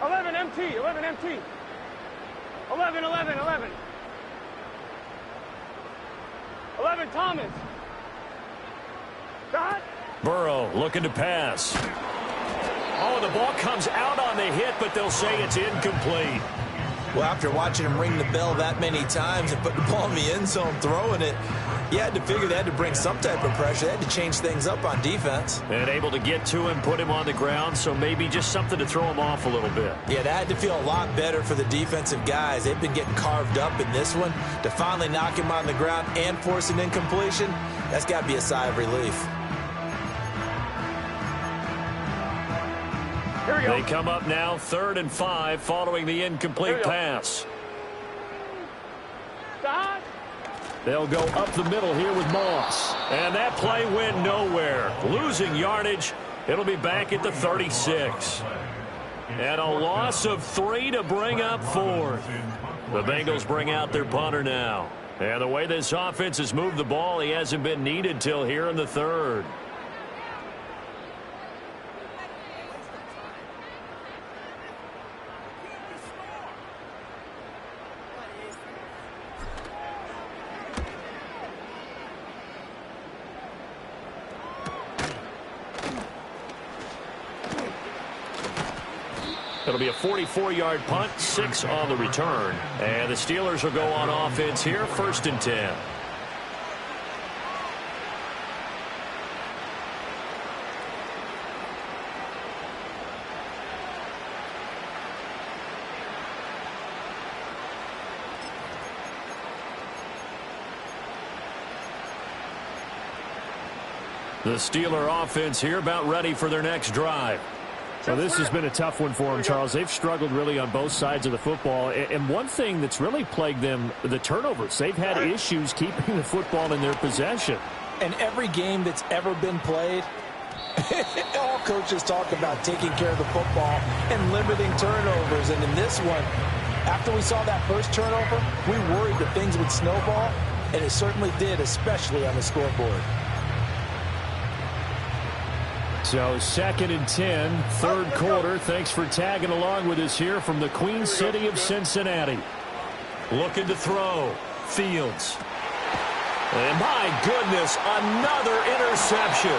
11 MT, 11 MT. 11, 11, 11. 11 Thomas. Dot. Burrow looking to pass. Oh, the ball comes out on the hit, but they'll say it's incomplete. Well, after watching him ring the bell that many times and put the ball in the end zone, throwing it, You had to figure they had to bring some type of pressure. They had to change things up on defense. And able to get to him, put him on the ground, so maybe just something to throw him off a little bit. Yeah, that had to feel a lot better for the defensive guys. They've been getting carved up in this one. To finally knock him on the ground and force an incompletion, that's got to be a sigh of relief. Here we go. They come up now 3rd and 5 following the incomplete pass. Stop. They'll go up the middle here with Moss. And that play went nowhere. Losing yardage. It'll be back at the 36. And a loss of 3 to bring up 4th. The Bengals bring out their punter now. And the way this offense has moved the ball, he hasn't been needed till here in the 3rd. It'll be a 44-yard punt, 6 on the return. And the Steelers will go on offense here, 1st and 10. The Steeler offense here about ready for their next drive. So this has been a tough one for them, Charles. They've struggled really on both sides of the football. And one thing that's really plagued them, the turnovers. They've had issues keeping the football in their possession. And every game that's ever been played, all coaches talk about taking care of the football and limiting turnovers. And in this one, after we saw that first turnover, we worried that things would snowball, and it certainly did, especially on the scoreboard. So 2nd and 10, 3rd quarter. Thanks for tagging along with us here from the Queen City of Cincinnati. Looking to throw. Fields. And my goodness, another interception.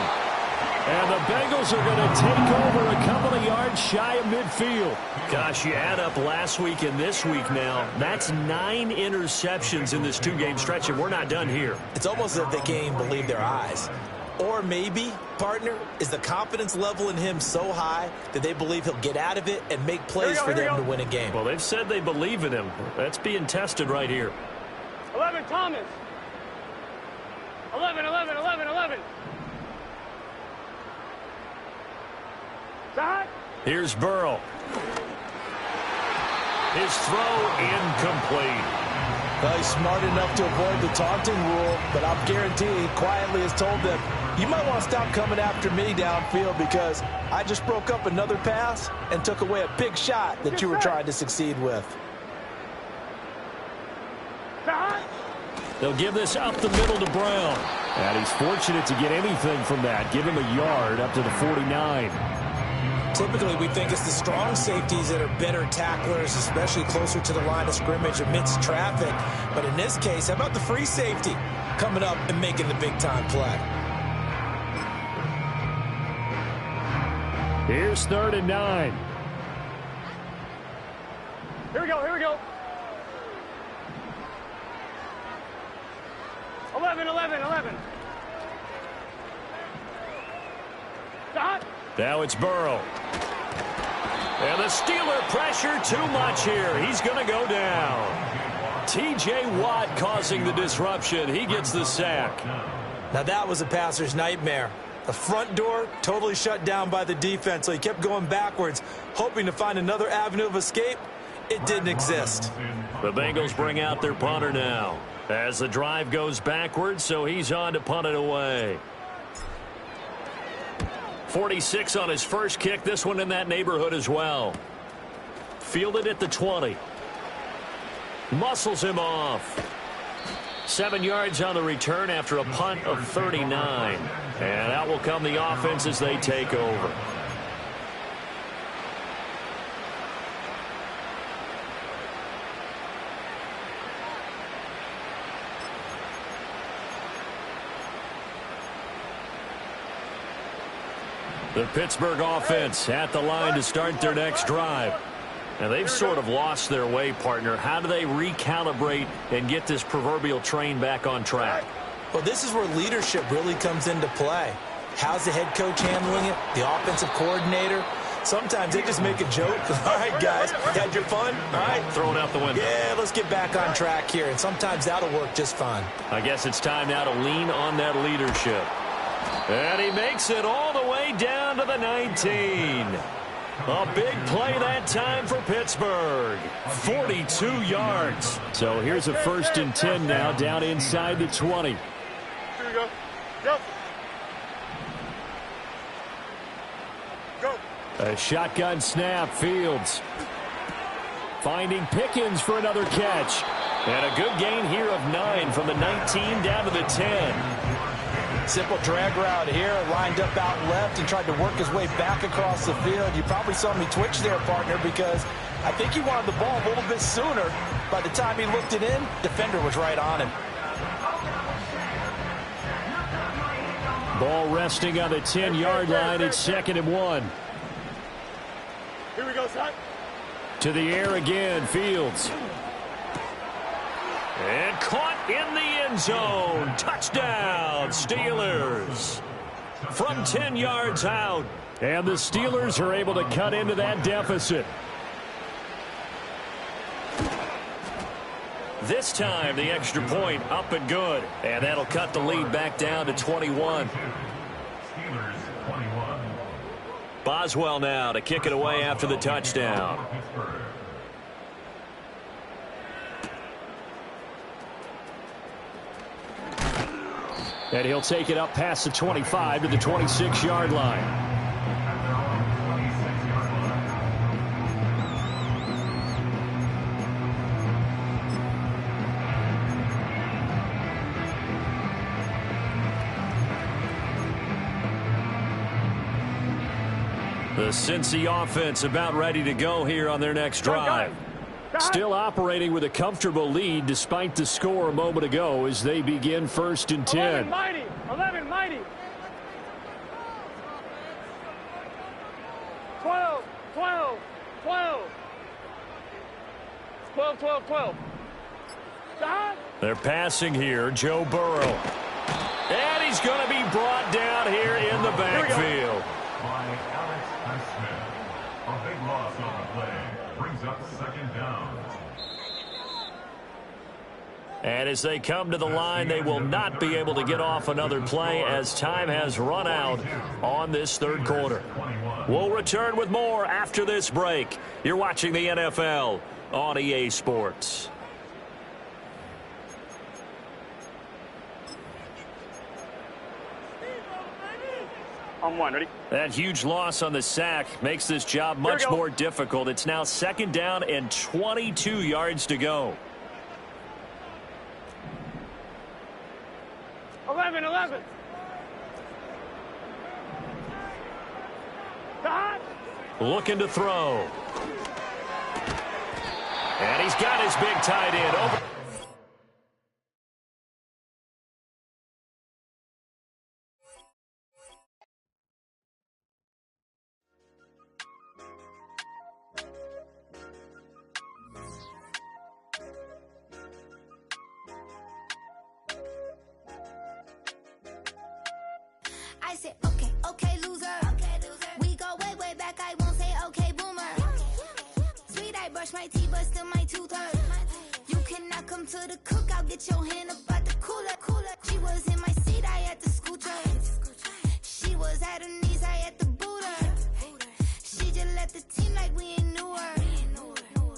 And the Bengals are going to take over a couple of yards shy of midfield. Gosh, you add up last week and this week now. That's 9 interceptions in this 2-game stretch, and we're not done here. It's almost as if they can't even believe their eyes. Or maybe, partner, is the confidence level in him so high that they believe he'll get out of it and make plays for them to win a game. Well, they've said they believe in him. That's being tested right here. 11, Thomas. 11, 11, 11, 11. Stop. Here's Burrow. His throw incomplete. Well, he's smart enough to avoid the taunting rule, but I'm guaranteeing he quietly has told them, you might want to stop coming after me downfield because I just broke up another pass and took away a big shot that you were trying to succeed with. They'll give this up the middle to Brown. And he's fortunate to get anything from that. Give him a yard up to the 49. Typically, we think it's the strong safeties that are better tacklers, especially closer to the line of scrimmage amidst traffic. But in this case, how about the free safety coming up and making the big-time play? Here's 3rd and 9. Here we go, here we go. 11, 11, 11. Stop. Now it's Burrow. And the Steeler pressure too much here. He's going to go down. T.J. Watt causing the disruption. He gets the sack. Now that was a passer's nightmare. The front door totally shut down by the defense, so he kept going backwards, hoping to find another avenue of escape. It didn't exist. The Bengals bring out their punter now as the drive goes backwards, so he's on to punt it away. 46 on his first kick. This one in that neighborhood as well. Fielded at the 20. Muscles him off. 7 yards on the return after a punt of 39. And out will come the offense as they take over. The Pittsburgh offense at the line to start their next drive. And they've sort of lost their way, partner. How do they recalibrate and get this proverbial train back on track? Well, this is where leadership really comes into play. How's the head coach handling it? The offensive coordinator? Sometimes they just make a joke. All right, guys, had your fun? All right. Throw it out the window. Yeah, let's get back on track here. And sometimes that'll work just fine. I guess it's time now to lean on that leadership. And he makes it all the way down to the 19. A big play that time for Pittsburgh. 42 yards. So here's a 1st and 10 now down inside the 20. Here we go. Go. Go. A shotgun snap, Fields. Finding Pickens for another catch. And a good gain here of 9 from the 19 down to the 10. Simple drag route here, lined up out left and tried to work his way back across the field. You probably saw me twitch there, partner, because I think he wanted the ball a little bit sooner. By the time he looked it in, defender was right on him. Ball resting on the 10-yard line. It's 2nd and 1. Here we go, son. To the air again, Fields. And caught in the end zone. Touchdown, Steelers. From 10 yards out. And the Steelers are able to cut into that deficit. This time, the extra point up and good. And that'll cut the lead back down to 21. Steelers 21. Boswell now to kick it away after the touchdown. And he'll take it up past the 25 to the 26-yard line. The Cincy offense about ready to go here on their next drive. Still operating with a comfortable lead despite the score a moment ago as they begin 1st and 10. 11 mighty. 11 mighty. 12. 12. 12. 12, 12, 12. Stop. They're passing here. Joe Burrow. And he's going to be brought down here in the backfield. By Alex Smith. A big loss on the play. Brings up 2nd down. And as they come to the line, they will not be able to get off another play as time has run out on this 3rd quarter. We'll return with more after this break. You're watching the NFL on EA Sports. On 1, ready? That huge loss on the sack makes this job much more difficult. It's now 2nd down and 22 yards to go. 11, 11. Stop. Looking to throw. And he's got his big tight end over. I said, okay, okay, loser. Okay, loser. We go way, way back. I won't say, okay, boomer. Sweet, I brush my teeth, but still my tooth hurt. You cannot come to the cookout. Get your hand up at the cooler. She was in my seat. I had to scoot her. She was at her knees. I had to boot her. She just left the team like we ain't knew her.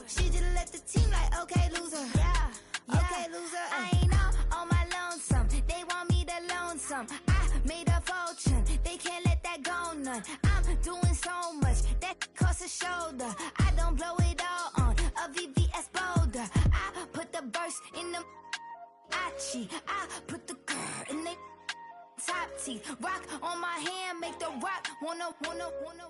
She just left the team like, okay, loser. Yeah, okay, loser. I ain't on my lonesome. They want me to loan some. Made a fortune, they can't let that go none. I'm doing so much, that costs a shoulder. I don't blow it all on a VVS boulder. I put the burst in the I put the girl in the top teeth. Rock on my hand, make the rock wanna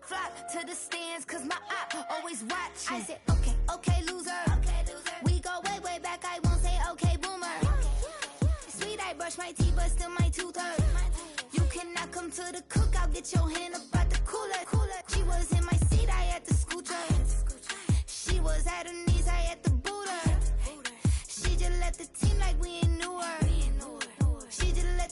flock to the stands, cause my eye always watching. I said, okay, okay, loser. Okay, loser. We go way, way back, I won't say okay, boomer. Sweet, I brush my teeth, but still my tooth hurt. You cannot come to the cookout, get your hand up at the cooler. She was in my seat, I had to scoot her. She was at her knees, I had to boot her. She just left the team like we ain't knew her. She just left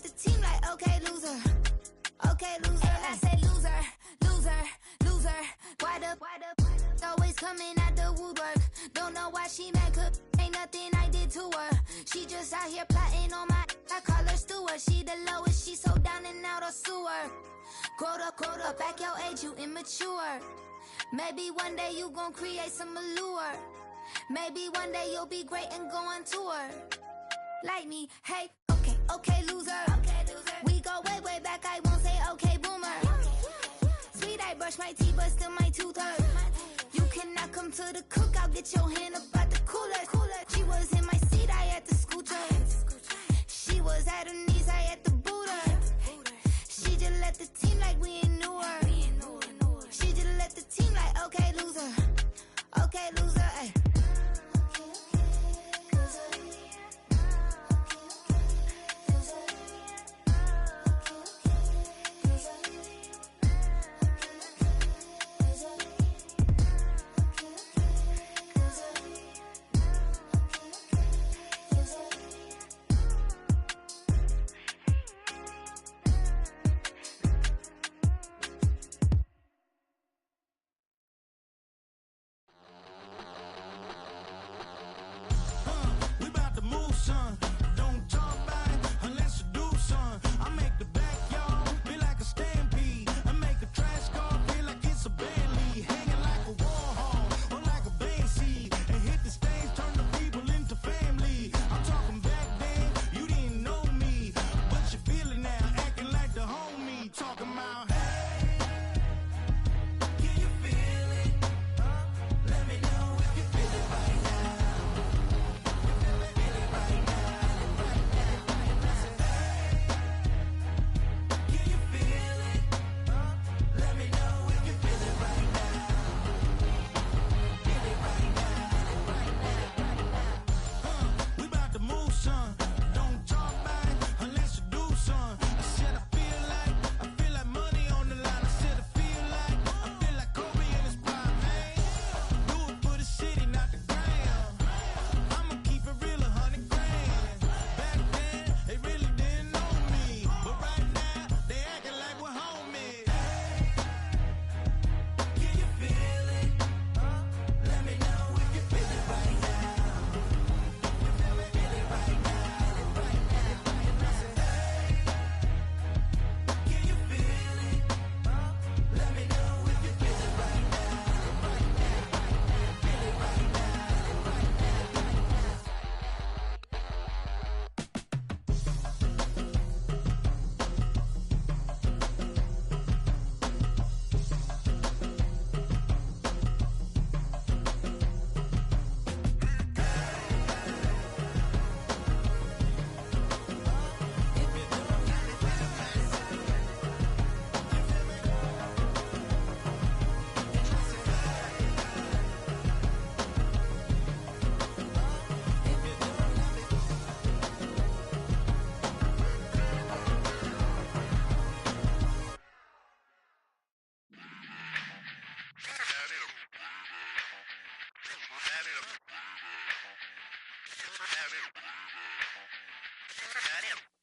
coming out the woodwork. Don't know why she mad, 'cause ain't nothing I did to her. She just out here plotting on my, I call her steward. She the lowest, she so down and out of sewer. Growed up, back your age, you immature. Maybe one day you gon' create some allure. Maybe one day you'll be great and go on tour. Like me, hey, okay, loser. We go way back, I won't say okay, boomer. Sweet, I brush my teeth, but still my tooth hurt. You cannot come to the cookout, get your hand up out the cooler. She was in my seat, I had to scoot her. She was at her knees, I had to boot her. She just let the team like we ain't knew her. She just let the team like, okay, loser, ay.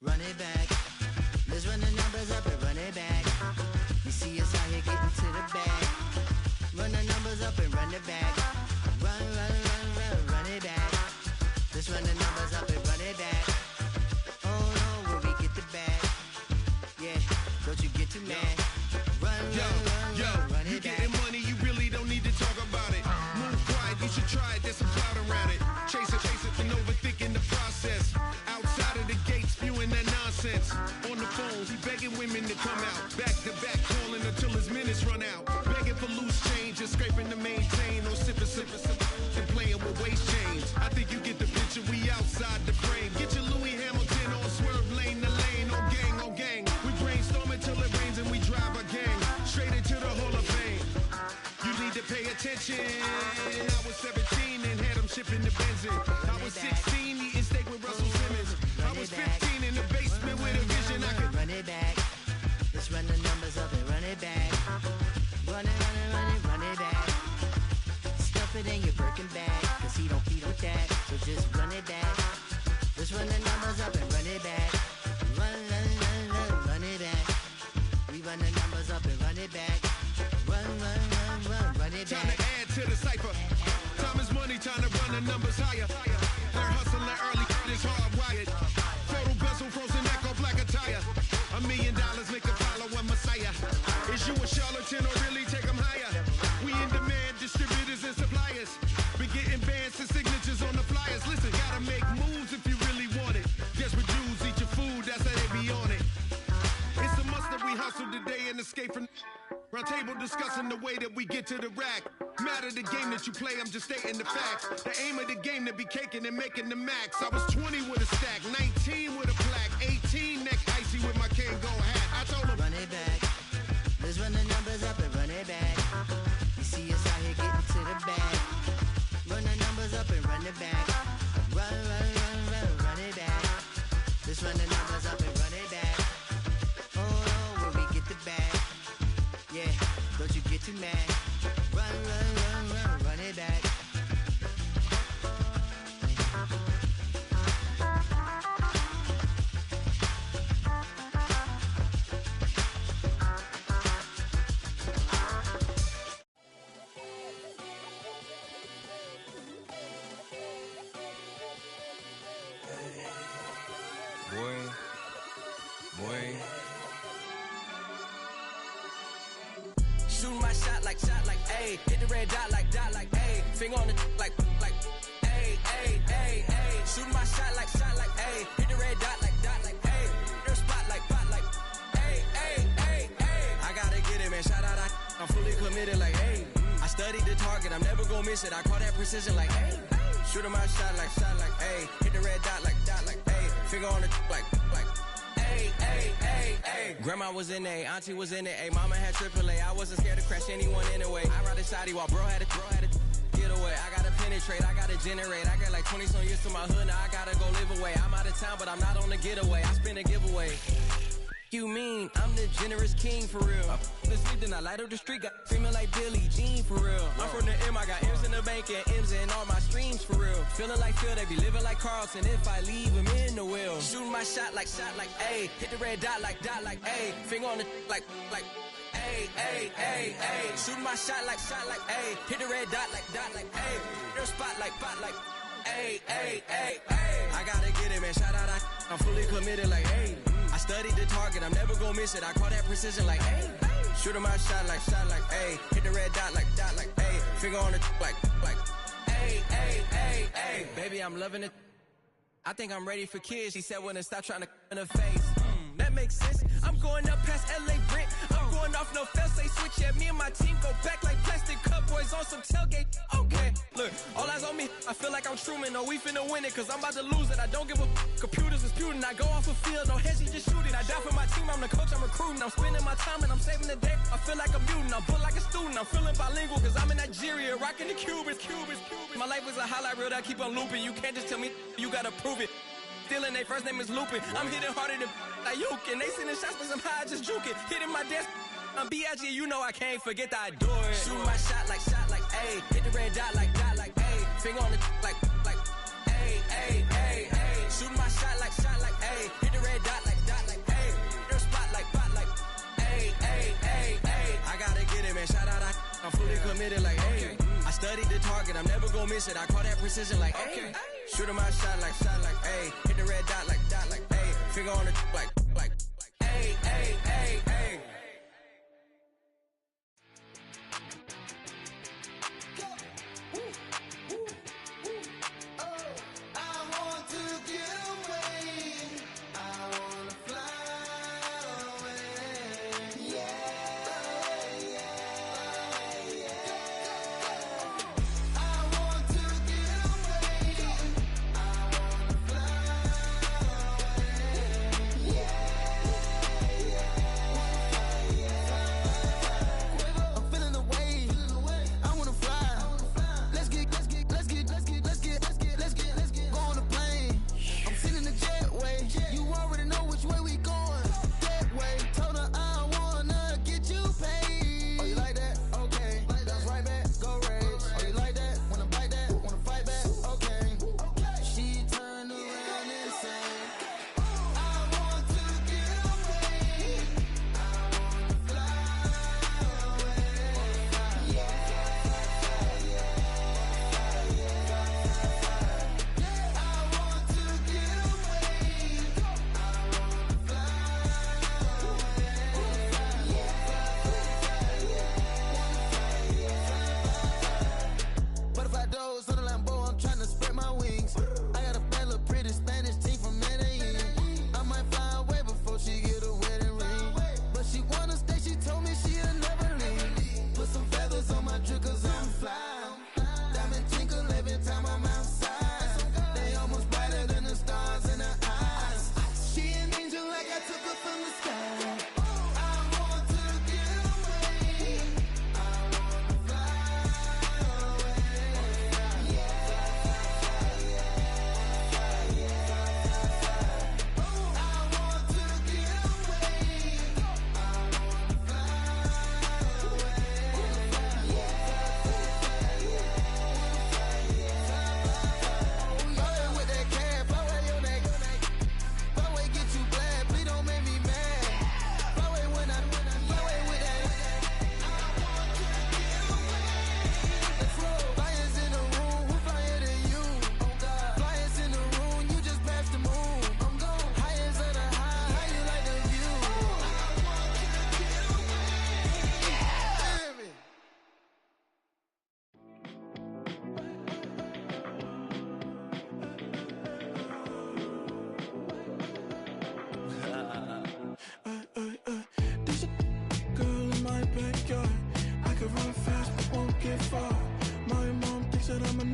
Run it back. Let's run the numbers up and run it back. You see us out here getting to the bag. Run the numbers up and run it back. Run it back. Let's run the numbers up and run it back. Oh no, where we get the bag. Yeah, don't you get too mad. Run it back. You getting money, you really don't need to talk about it. Move quiet, you should try it, there's some clout around it. Chase it, and overthinking the process. Outside of the gate, spewing that nonsense. On the phone, he begging women to come out. Back to back, calling until his minutes run out. Begging for loose change and scraping to maintain. Or sipping, and playing with waist chains. I think you get the picture, we outside the frame. Get your Louis Hamilton on swerve lane to lane. On gang. We brainstorm until it rains and we drive our gang straight into the Hall of Fame. You need to pay attention. I was 17 and had them shipping the benzin. I was 16 eating steak with Russell Simmons. I was 15 in the basement with a vision. I could run it back. Let's run the numbers up and run it back. Run it back. Stuff it in your Birkin bag, cause he don't feed with that. So just run it back. Let's run the numbers up and run it back. Run it back. We run the numbers up and run it back. Run it back. time to add to the cipher. Time is money, time to run the numbers higher. They're hustling early, it's hardwired. Photo bezel, frozen neck, or black attire. $1 million make a follow a messiah. Is you a charlatan or really take them higher? We in demand, distributors and suppliers. Be getting bands and signatures on the flyers. Listen, gotta make moves if you really want it. Desperate Jews eat your food, that's how they be on it. It's a must that we hustle today and escape from round table discussing the way that we get to the rack. Matter the game that you play, I'm just stating the facts. The aim of the game to be caking and making the max. I was 20 with a stack, 19 with a plaque, 18 neck icy with my Kango hat. I told him, run it back. Let's run the numbers up and run it back. You see us out here getting to the bag. Run the numbers up and run it back. Run, run, run, run, run it back. Let's run the numbers up and run it back. Oh, when we get the bag. Yeah, don't you get too mad. Run, run, run, run, run it back. Shooting my shot like, ayy. Hit the red dot like, ayy. Finger on the like, ayy, ayy, ayy, ayy. Shooting my shot like, ayy. Hit the red dot like, ayy. Their spot like, ayy, ayy, ayy, ayy. I gotta get it, man. Shout out, I'm fully committed like, ayy. I studied the target, I'm never gonna miss it. I call that precision like, ayy. Shooting my shot like, ayy. Hit the red dot like, ayy. Finger on the like, ayy, ayy, ayy, ayy. Grandma was in A, auntie was in it, ayy. Mama had AAA, I wasn't scared to crash anyone anyway. I ride a shotty while bro had a get away. I gotta penetrate, I gotta generate. I got like 20 some years to my hood, now I gotta go live away. I'm out of town, but I'm not on the getaway. I spin a giveaway. You mean I'm the generous king for real? I the sleep, then I light up the street, got screaming like Billie Jean for real. I'm from the M, I got M's in the bank and M's in all my streams for real. Feeling like Phil, they be living like Carlton if I leave him in the wheel. Shooting my shot like, ayy. Hit the red dot like, ayy. Finger on the like, ayy, ayy, ayy, ayy. Shooting my shot like, ayy. Hit the red dot like, ayy. Their spot like, ayy, ayy, ayy, ayy. I gotta get it, man. Shout out, I'm fully committed like, ayy. I studied the target, I'm never gonna miss it. I call that precision like, ayy. Shooting my shot like, ayy. Hit the red dot like, ayy. Finger on the like, ayy, ayy, ayy, ayy. Baby, I'm loving it. I think I'm ready for kids. She said when to stop trying to in her face. That makes sense. I'm going up past LA Brent. I'm going off no fail, say switch. Yeah, me and my team go back like plastic cup boys on some tailgate. Okay, look, all eyes on me. I feel like I'm Truman. No, we finna win it, cause I'm about to lose it. I don't give a computers disputing. I go off a field, no heads, just shooting. I die for my team, I'm the coach, I'm recruiting. I'm spending my time and I'm saving the day. I feel like a mutant, I'm built like a student. I'm feeling bilingual, cause I'm in Nigeria, rocking the Cubans. My life is a highlight reel that I keep on looping. You can't just tell me, you gotta prove it. Stealing, they first name is Lupin. I'm hitting harder than like Yukin. They sending shots but I'm high, just juking. Hitting my desk, I'm B.I.G. You know I can't forget that I do it. Shooting my shot like, ayy. Hit the red dot like, ayy. Finger on the like, ayy, ayy, ayy, ayy. Shooting my shot like, ayy. Hit the red dot like, ayy. Their spot like, ayy, ayy, ayy, ayy. I gotta get it, man. Shout out, I'm fully committed like, ayy. I studied the target, I'm never gonna miss it. I call that precision like, ayy. Shooting my shot like, ayy. Hit the red dot like, ayy. Finger on the like, ayy, ayy, ayy, ayy.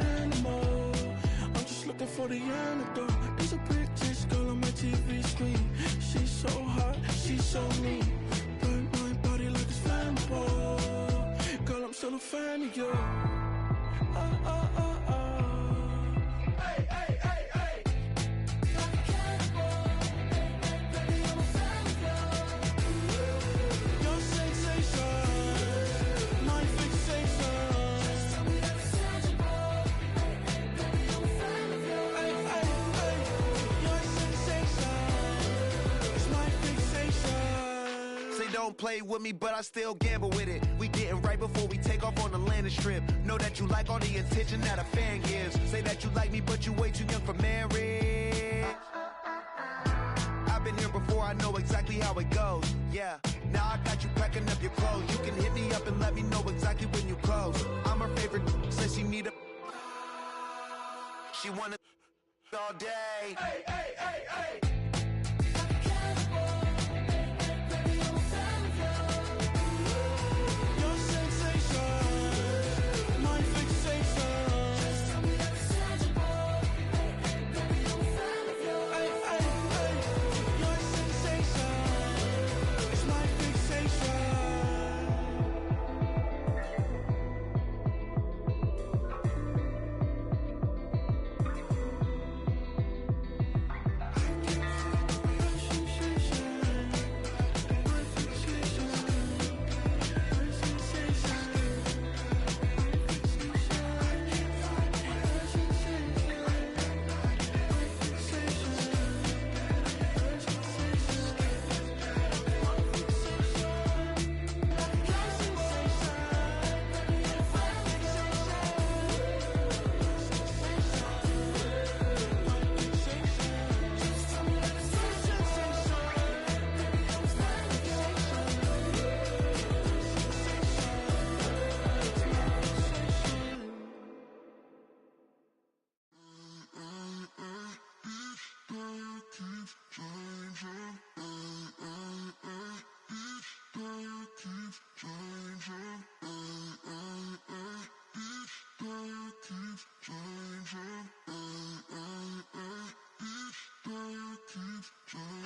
an animal. I'm just looking for the antidote. There's a pretty girl on my TV screen. She's so hot, she's so mean. Burn my body like it's flammable. Girl, I'm still a fan of you. Hey, hey, hey, hey. Like a cannibal. Baby, I'm a fan of you. Your sensation, my fixation. Just tell me that it's tangible. Baby, I'm a fan of you. Hey, hey, hey. Your sensation is my fixation. Say don't play with me, but I still gamble with it. We getting right before we take off on the landing strip. Know that you like all the attention that a fan gives. Say that you like me, but you way too young for marriage. I've been here before, I know exactly how it goes. Yeah, now I got you packing up your clothes. You can hit me up and let me know exactly when you close. I'm her favorite, says she need a. She wanna all day. Hey, hey, hey, hey.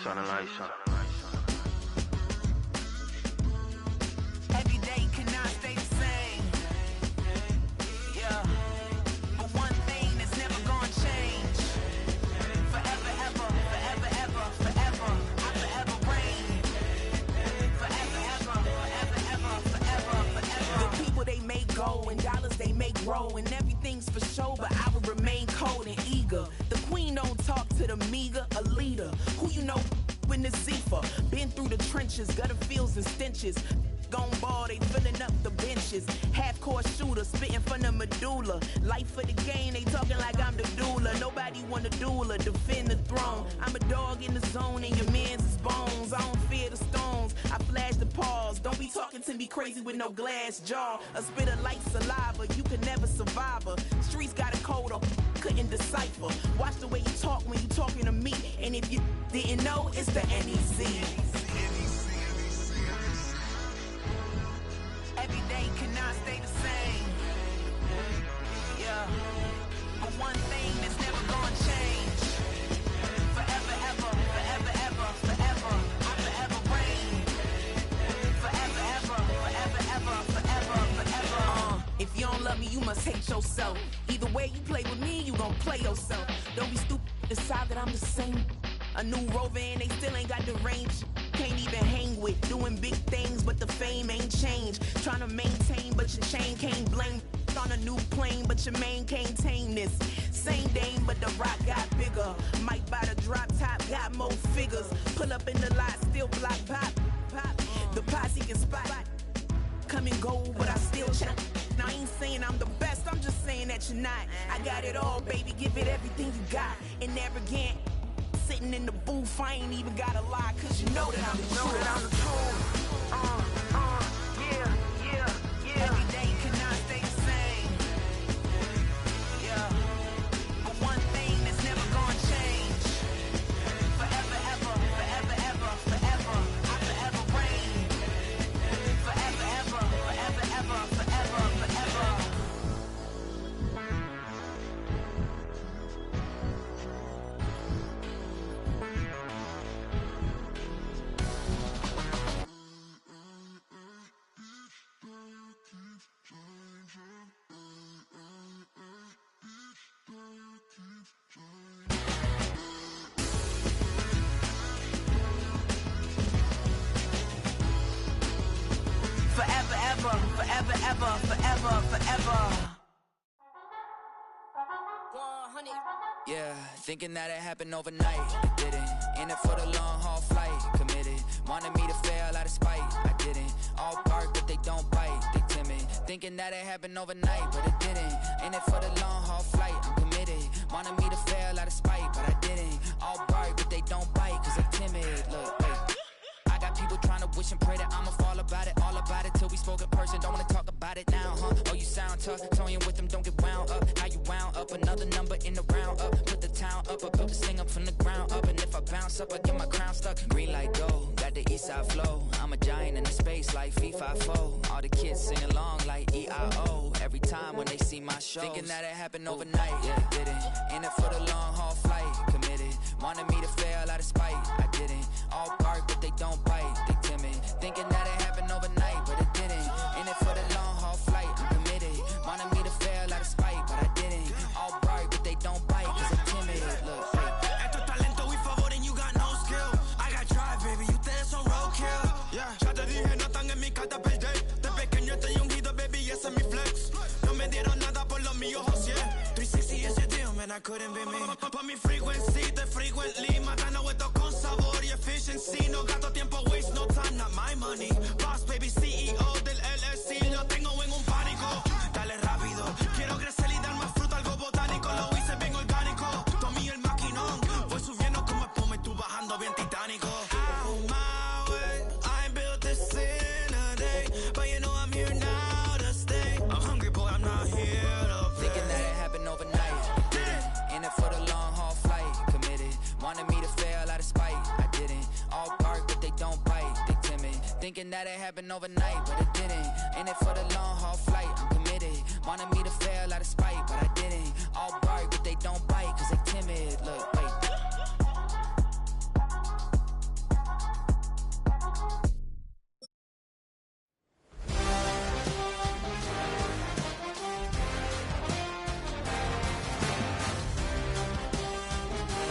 Shining light, shining. Every day cannot stay the same. Yeah. But one thing that's never gonna change. Forever, ever, forever, ever, forever. I forever reign. Forever, ever, forever, ever, forever, forever. The people they make go and dollars they make grow. And everything's for show, but I will remain cold and eager. The queen don't talk to the meager, a leader. Who you know in the Zephyr? Been through the trenches, gutter fields and stenches. Gone ball, they filling up the benches. Half-court shooter, spitting from the medulla. Life for the game, they talking like I'm the doula. Nobody want a doula, defend the throne. I'm a dog in the zone and your man's is bones. I don't fear the stones, I flash the paws. Don't be talking to me crazy with no glass jaw. A spit of light saliva, you can never survive her. Streets got a code up, couldn't decipher. Watch the way you talk when you talking to me. And if you didn't know, it's the NEC. Every day cannot stay the same. Yeah. But one thing that's never gonna change. Forever, ever, forever, ever, forever. I forever reign. Forever, ever, forever, ever, forever, forever. If you don't love me, you must hate yourself. Either way you play with me, you gon' play yourself. Don't be stupid, decide that I'm the same. A new rover and they still ain't got the range. Can't even hang with, doing big things, but the fame ain't changed. Trying to maintain, but your chain can't blame. On a new plane, but your main can't tame this. Same dame, but the rock got bigger. Might buy the drop top, got more figures. Pull up in the lot, still block pop. The posse can spot. Come and go, but I still check. Now I ain't saying I'm the best, I'm just saying that you're not. I got it all, baby, give it everything you got. And arrogant. Sitting in the booth, I ain't even gotta lie, cause you know that I'm the truth. Yeah. Every day cannot stay the same. Yeah. But one thing that's never gonna change. Forever, ever, forever, ever, forever. I forever reign. Forever, ever, forever, ever, forever, forever. forever, ever, forever, forever. Yeah, thinking that it happened overnight, it didn't. In it for the long haul flight, committed. Wanted me to fail out of spite, I didn't. All bark but they don't bite, they timid. Thinking that it happened overnight, but it didn't. In it for the long haul flight, I'm committed. Wanted me to fail out of spite, but I didn't. All bark but they don't bite, cause they're timid. Look, wait. I got people trying to wish and pray that I'ma fall about it, all about it till we spoke in person. Don't wanna talk about it now, huh? Oh, you sound tough, toying with them, don't get wound up. How you wound up? Another number in the round up. Put the town up, I built this thing up from the ground up. And if I bounce up, I get my crown stuck. Green light go, got the east side flow. I'm a giant in the space like FIFA4. All the kids sing along like EIO. Every time when they see my shows. Thinking that it happened overnight, yeah, it didn't. In it for the long haul flight, committed. Wanted me to fail out of spite, I didn't. All bark but they don't bite, they timid. Thinking that it happened overnight, but it didn't. In it for the long haul flight, I'm committed. Wanted me to fail out of spite, but I didn't. All bark but they don't bite, cause they're timid. Look, Esto es talento y favor and you got no skill. I got drive, baby, ustedes son roadkill. Yeah, ya te dije, no están en mi carta perder. De pequeño estoy ungido, baby, ese es mi flex. No me dieron nada por los míos, José. 360 is your deal, man, I couldn't be me. Pa' mi frequency, te frequently. Matando esto con sabor y efficiency. No gasto tiempo, waste no time, not my money. Boss, baby, CEO del LLC. Lo tengo en un pánico. Dale rápido, quiero crecer y dar más fruto, algo botánico. Lo hice bien orgánico. Tomé el maquinón. Voy subiendo como espuma y tú bajando bien titánico. On my way, I ain't built this in a day. But you know I'm here now to stay. I'm hungry, boy, I'm not here to play. thinking that it happened overnight, didn't. In it for the long haul flight, committed. Wanted me to fail out of spite, I didn't. All bark but they don't bite, they timid. Thinking that it happened overnight, but it didn't. In it for the long haul flight, I'm committed. Wanted me to fail out of spite, but I didn't. All